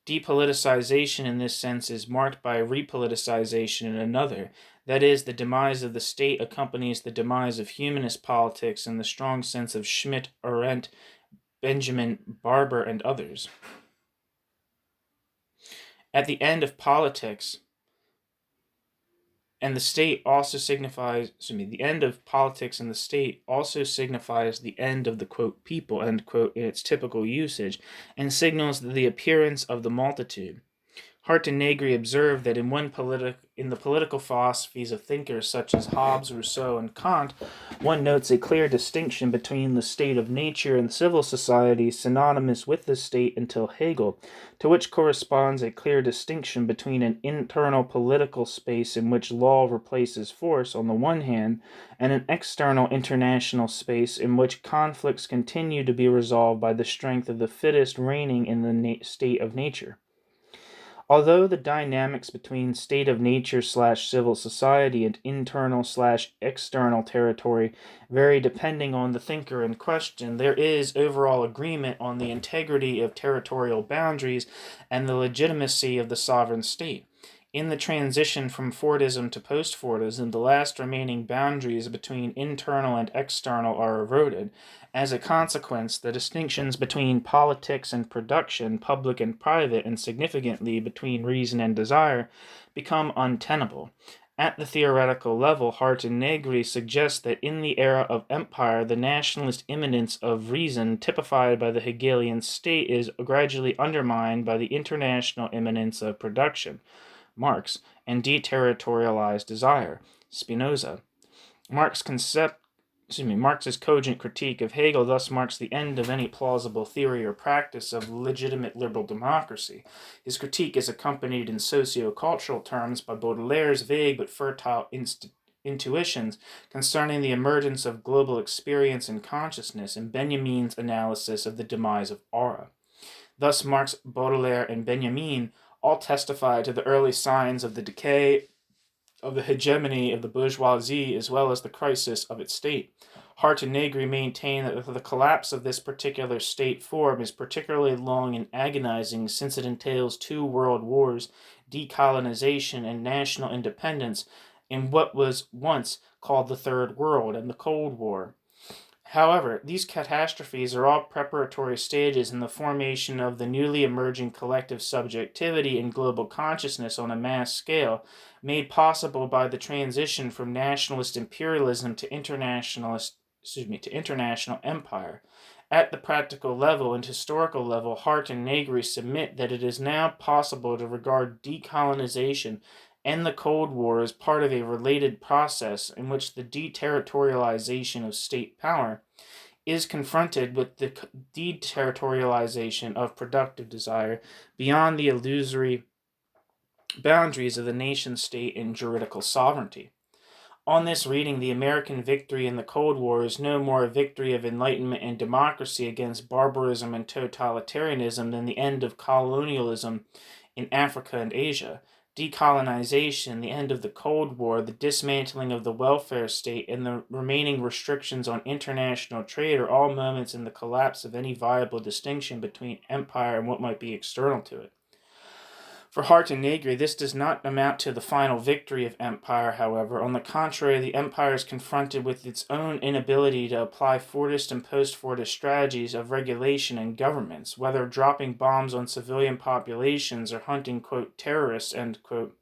Depoliticization in this sense is marked by repoliticization in another. That is, the demise of the state accompanies the demise of humanist politics in the strong sense of Schmidt, Arendt, Benjamin, Barber, and others. At the end of politics, and the state also signifies, the end of politics and the state also signifies the end of the, quote, people, end quote, in its typical usage, and signals the appearance of the multitude. Hart and Negri observed that in the political philosophies of thinkers such as Hobbes, Rousseau, and Kant, one notes a clear distinction between the state of nature and civil society synonymous with the state until Hegel, to which corresponds a clear distinction between an internal political space in which law replaces force on the one hand, and an external international space in which conflicts continue to be resolved by the strength of the fittest reigning in the state of nature. Although the dynamics between state of nature/civil society and internal/external territory vary depending on the thinker in question, there is overall agreement on the integrity of territorial boundaries and the legitimacy of the sovereign state. In the transition from Fordism to post-Fordism, the last remaining boundaries between internal and external are eroded. As a consequence, the distinctions between politics and production, public and private, and significantly between reason and desire, become untenable. At the theoretical level, Hart and Negri suggest that in the era of empire, the nationalist immanence of reason, typified by the Hegelian state, is gradually undermined by the international immanence of production, Marx, and deterritorialized desire, Spinoza. Marx's cogent critique of Hegel thus marks the end of any plausible theory or practice of legitimate liberal democracy. His critique is accompanied in socio-cultural terms by Baudelaire's vague but fertile intuitions concerning the emergence of global experience and consciousness, and Benjamin's analysis of the demise of aura. Thus, Marx, Baudelaire, and Benjamin all testify to the early signs of the decay of the hegemony of the bourgeoisie as well as the crisis of its state. Hart and Negri maintain that the collapse of this particular state form is particularly long and agonizing since it entails 2 world wars, decolonization, and national independence in what was once called the Third World and the Cold War. However, these catastrophes are all preparatory stages in the formation of the newly emerging collective subjectivity and global consciousness on a mass scale, made possible by the transition from nationalist imperialism to international empire. At the practical level and historical level, Hart and Negri submit that it is now possible to regard decolonization and the Cold War as part of a related process in which the deterritorialization of state power is confronted with the deterritorialization of productive desire beyond the illusory boundaries of the nation-state and juridical sovereignty. On this reading, the American victory in the Cold War is no more a victory of enlightenment and democracy against barbarism and totalitarianism than the end of colonialism in Africa and Asia. Decolonization, the end of the Cold War, the dismantling of the welfare state, and the remaining restrictions on international trade are all moments in the collapse of any viable distinction between empire and what might be external to it. For Hart and Negri, this does not amount to the final victory of empire, however. On the contrary, the empire is confronted with its own inability to apply Fordist and post-Fordist strategies of regulation and governments, whether dropping bombs on civilian populations or hunting, quote, terrorists, end quote,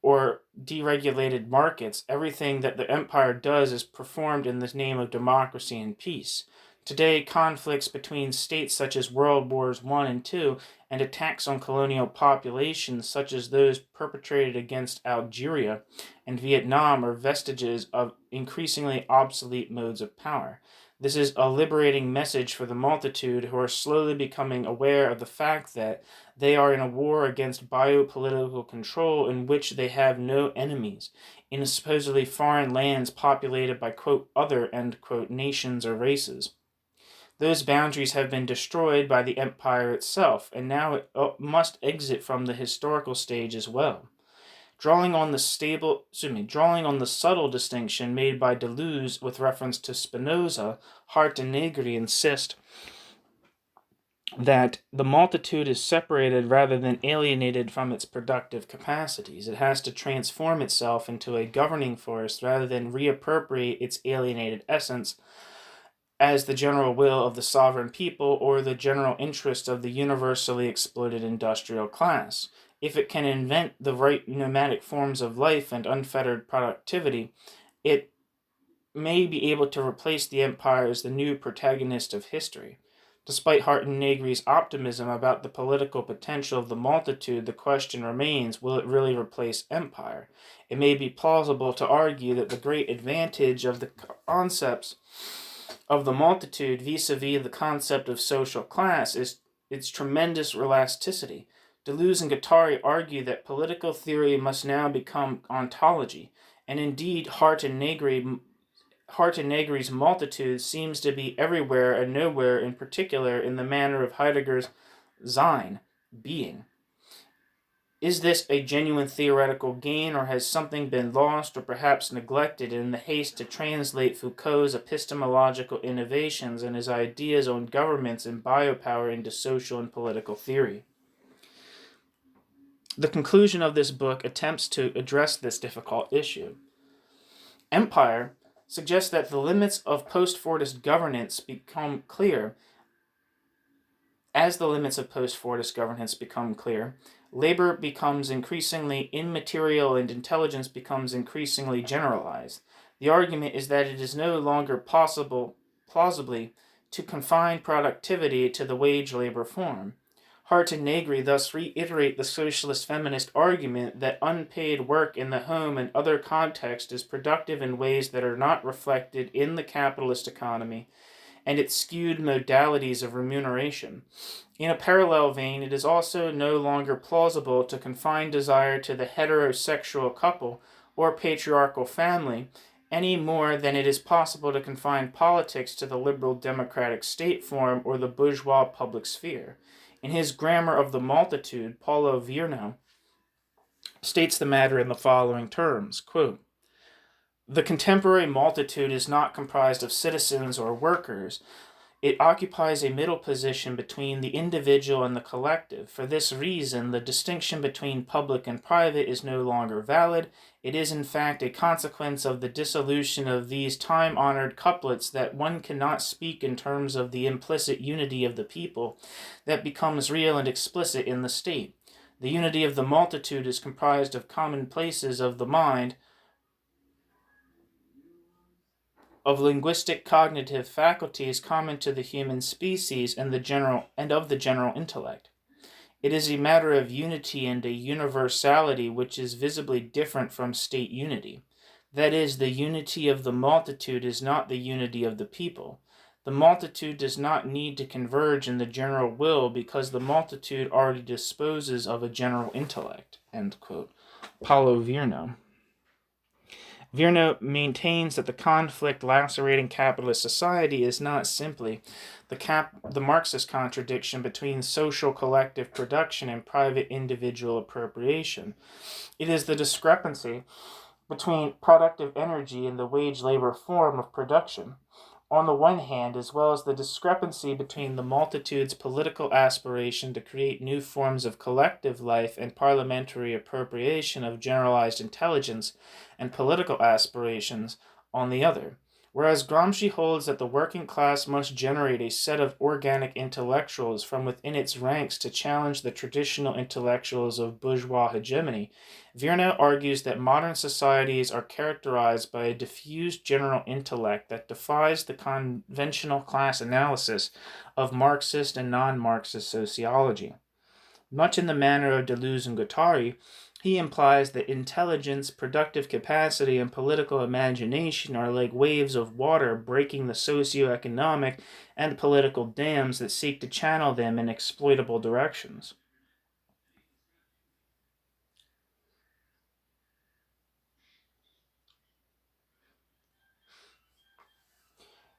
or deregulated markets. Everything that the empire does is performed in the name of democracy and peace. Today, conflicts between states such as World Wars I and II and attacks on colonial populations such as those perpetrated against Algeria and Vietnam are vestiges of increasingly obsolete modes of power. This is a liberating message for the multitude who are slowly becoming aware of the fact that they are in a war against biopolitical control in which they have no enemies, in supposedly foreign lands populated by, quote, other, end quote, nations or races. Those boundaries have been destroyed by the empire itself, and now it must exit from the historical stage as well. Drawing on the subtle distinction made by Deleuze with reference to Spinoza, Hart and Negri insist that the multitude is separated rather than alienated from its productive capacities. It has to transform itself into a governing force rather than reappropriate its alienated essence as the general will of the sovereign people or the general interest of the universally exploited industrial class. If it can invent the right nomadic forms of life and unfettered productivity, it may be able to replace the empire as the new protagonist of history. Despite Hart and Negri's optimism about the political potential of the multitude, the question remains, will it really replace empire? It may be plausible to argue that the great advantage of the concepts of the multitude vis-a-vis the concept of social class is its tremendous elasticity. Deleuze and Guattari argue that political theory must now become ontology, and indeed Hart and Negri's multitude seems to be everywhere and nowhere, in particular in the manner of Heidegger's Sein, being. Is this a genuine theoretical gain, or has something been lost or perhaps neglected in the haste to translate Foucault's epistemological innovations and his ideas on governments and biopower into social and political theory? The conclusion of this book attempts to address this difficult issue. Empire suggests that the limits of post-Fordist governance become clear. As the limits of post-Fordist governance become clear, labor becomes increasingly immaterial and intelligence becomes increasingly generalized. The argument is that it is no longer possible, plausibly, to confine productivity to the wage labor form. Hart and Negri thus reiterate the socialist feminist argument that unpaid work in the home and other contexts is productive in ways that are not reflected in the capitalist economy and its skewed modalities of remuneration. In a parallel vein, it is also no longer plausible to confine desire to the heterosexual couple or patriarchal family any more than it is possible to confine politics to the liberal democratic state form or the bourgeois public sphere. In his Grammar of the Multitude, Paulo Virno states the matter in the following terms, quote, "The contemporary multitude is not comprised of citizens or workers. It occupies a middle position between the individual and the collective. For this reason, the distinction between public and private is no longer valid. It is, in fact, a consequence of the dissolution of these time-honored couplets that one cannot speak in terms of the implicit unity of the people that becomes real and explicit in the state. The unity of the multitude is comprised of commonplaces of the mind, of linguistic cognitive faculties common to the human species and of the general intellect. It is a matter of unity and a universality which is visibly different from state unity. That is, the unity of the multitude is not the unity of the people. The multitude does not need to converge in the general will because the multitude already disposes of a general intellect. End quote. Paulo Virno. Virno maintains that the conflict lacerating capitalist society is not simply the Marxist contradiction between social collective production and private individual appropriation. It is the discrepancy between productive energy and the wage-labor form of production, on the one hand, as well as the discrepancy between the multitude's political aspiration to create new forms of collective life and parliamentary appropriation of generalized intelligence and political aspirations on the other. Whereas Gramsci holds that the working class must generate a set of organic intellectuals from within its ranks to challenge the traditional intellectuals of bourgeois hegemony, Virno argues that modern societies are characterized by a diffused general intellect that defies the conventional class analysis of Marxist and non-Marxist sociology. Much in the manner of Deleuze and Guattari, he implies that intelligence, productive capacity, and political imagination are like waves of water breaking the socio-economic and political dams that seek to channel them in exploitable directions.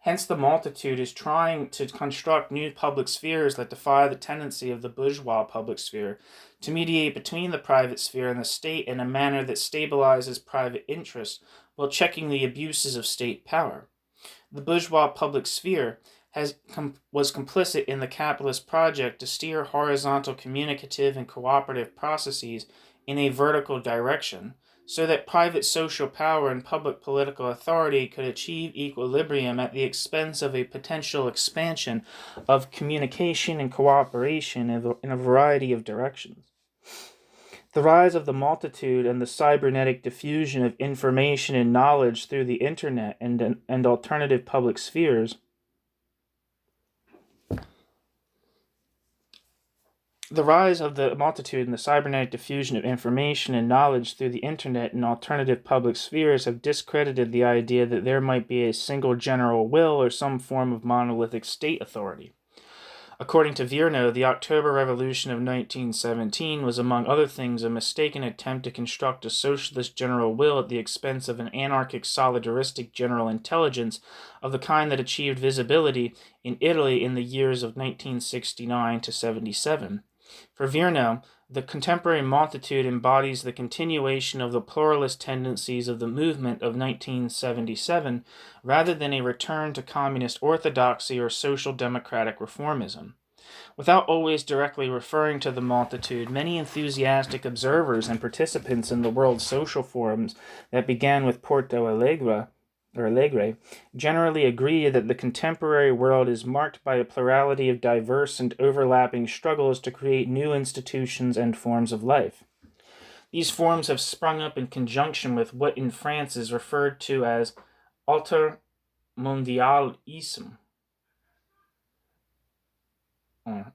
Hence, the multitude is trying to construct new public spheres that defy the tendency of the bourgeois public sphere, to mediate between the private sphere and the state in a manner that stabilizes private interests while checking the abuses of state power. The bourgeois public sphere was complicit in the capitalist project to steer horizontal communicative and cooperative processes in a vertical direction, so that private social power and public political authority could achieve equilibrium at the expense of a potential expansion of communication and cooperation in a variety of directions. The rise of the multitude and the cybernetic diffusion of information and knowledge through the internet and alternative public spheres The rise of the multitude and the cybernetic diffusion of information and knowledge through the internet and alternative public spheres have discredited the idea that there might be a single general will or some form of monolithic state authority. According to Virno, the October Revolution of 1917 was, among other things, a mistaken attempt to construct a socialist general will at the expense of an anarchic solidaristic general intelligence of the kind that achieved visibility in Italy in the years of 1969 to 77. For Virno, the contemporary multitude embodies the continuation of the pluralist tendencies of the movement of 1977 rather than a return to communist orthodoxy or social democratic reformism. Without always directly referring to the multitude, many enthusiastic observers and participants in the World Social Forums that began with Porto Alegre generally agree that the contemporary world is marked by a plurality of diverse and overlapping struggles to create new institutions and forms of life. These forms have sprung up in conjunction with what in France is referred to as Altermondialism.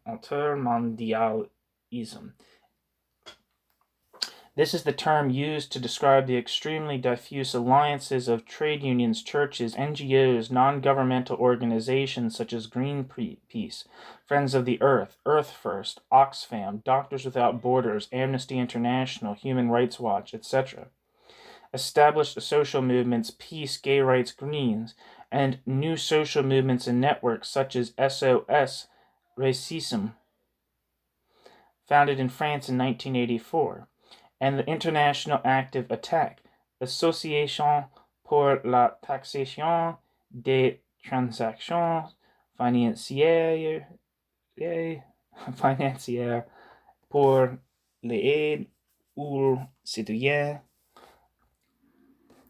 Altermondialism. This is the term used to describe the extremely diffuse alliances of trade unions, churches, NGOs, non-governmental organizations such as Greenpeace, Friends of the Earth, Earth First, Oxfam, Doctors Without Borders, Amnesty International, Human Rights Watch, etc. Established social movements, Peace, Gay Rights, Greens, and new social movements and networks such as SOS Racisme, founded in France in 1984. And the International Active Attack, Association pour la taxation des transactions financières pour l'aide aux citoyens.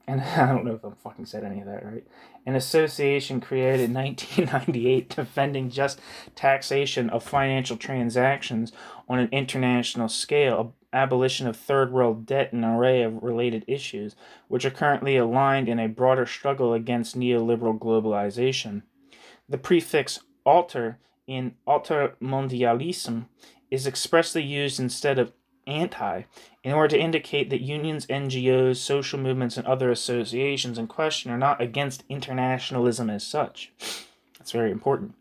And I don't know if I'm fucking said any of that right. An association created in 1998 defending just taxation of financial transactions on an international scale abolition of third world debt, and an array of related issues, which are currently aligned in a broader struggle against neoliberal globalization. The prefix alter in Altermondialism is expressly used instead of anti in order to indicate that unions, NGOs, social movements, and other associations in question are not against internationalism as such. That's very important.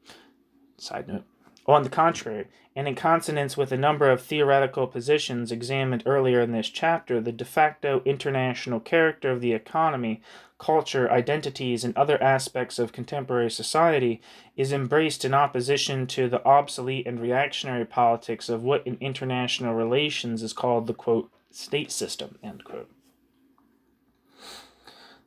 Side note. On the contrary, and in consonance with a number of theoretical positions examined earlier in this chapter, the de facto international character of the economy, culture, identities, and other aspects of contemporary society is embraced in opposition to the obsolete and reactionary politics of what in international relations is called the, quote, state system, end quote.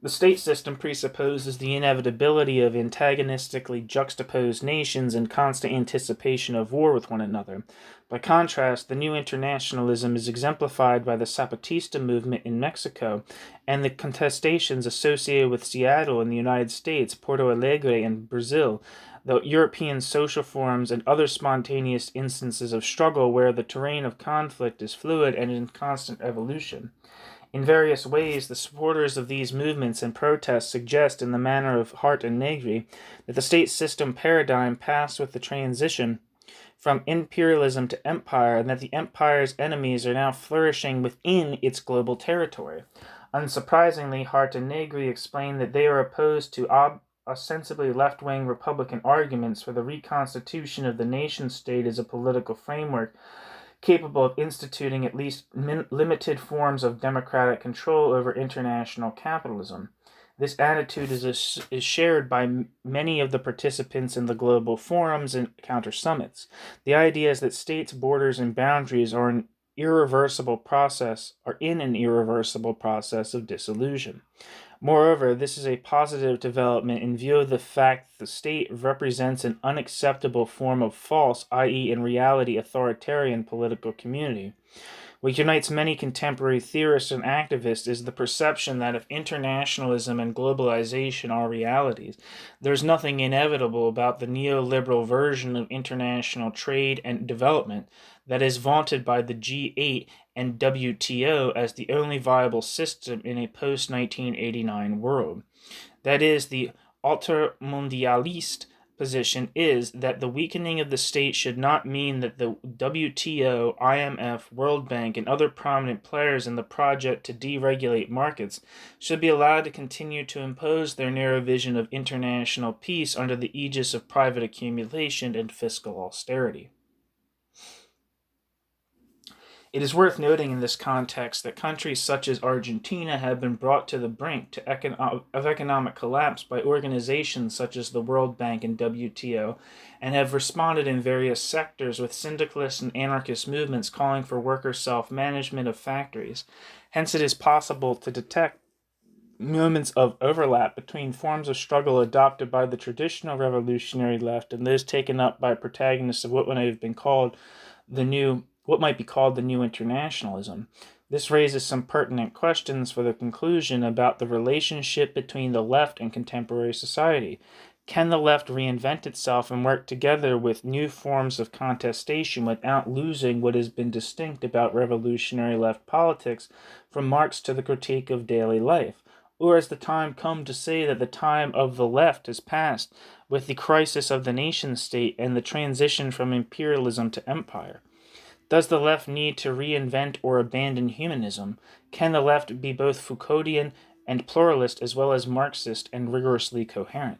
The state system presupposes the inevitability of antagonistically juxtaposed nations in constant anticipation of war with one another. By contrast, the new internationalism is exemplified by the Zapatista movement in Mexico and the contestations associated with Seattle in the United States, Porto Alegre in Brazil, the European social forums, and other spontaneous instances of struggle where the terrain of conflict is fluid and in constant evolution. In various ways, the supporters of these movements and protests suggest, in the manner of Hart and Negri, that the state system paradigm passed with the transition from imperialism to empire, and that the empire's enemies are now flourishing within its global territory. Unsurprisingly, Hart and Negri explain that they are opposed to ostensibly left-wing Republican arguments for the reconstitution of the nation-state as a political framework capable of instituting at least limited forms of democratic control over international capitalism. This attitude is shared by many of the participants in the global forums and counter summits. The idea is that states' borders and boundaries are in an irreversible process of dissolution. Moreover, this is a positive development in view of the fact that the state represents an unacceptable form of false, i.e., in reality, authoritarian political community. What unites many contemporary theorists and activists is the perception that if internationalism and globalization are realities, there's nothing inevitable about the neoliberal version of international trade and development that is vaunted by the G8 and WTO as the only viable system in a post-1989 world. That is, the altermondialist position is that the weakening of the state should not mean that the WTO, IMF, World Bank, and other prominent players in the project to deregulate markets should be allowed to continue to impose their narrow vision of international peace under the aegis of private accumulation and fiscal austerity. It is worth noting in this context that countries such as Argentina have been brought to the brink of economic collapse by organizations such as the World Bank and WTO, and have responded in various sectors with syndicalist and anarchist movements calling for worker self-management of factories. Hence, it is possible to detect moments of overlap between forms of struggle adopted by the traditional revolutionary left and those taken up by protagonists of what might be called the new internationalism. This raises some pertinent questions for the conclusion about the relationship between the left and contemporary society. Can the left reinvent itself and work together with new forms of contestation without losing what has been distinct about revolutionary left politics from Marx to the critique of daily life? Or has the time come to say that the time of the left has passed with the crisis of the nation-state and the transition from imperialism to empire? Does the left need to reinvent or abandon humanism? Can the left be both Foucauldian and pluralist as well as Marxist and rigorously coherent?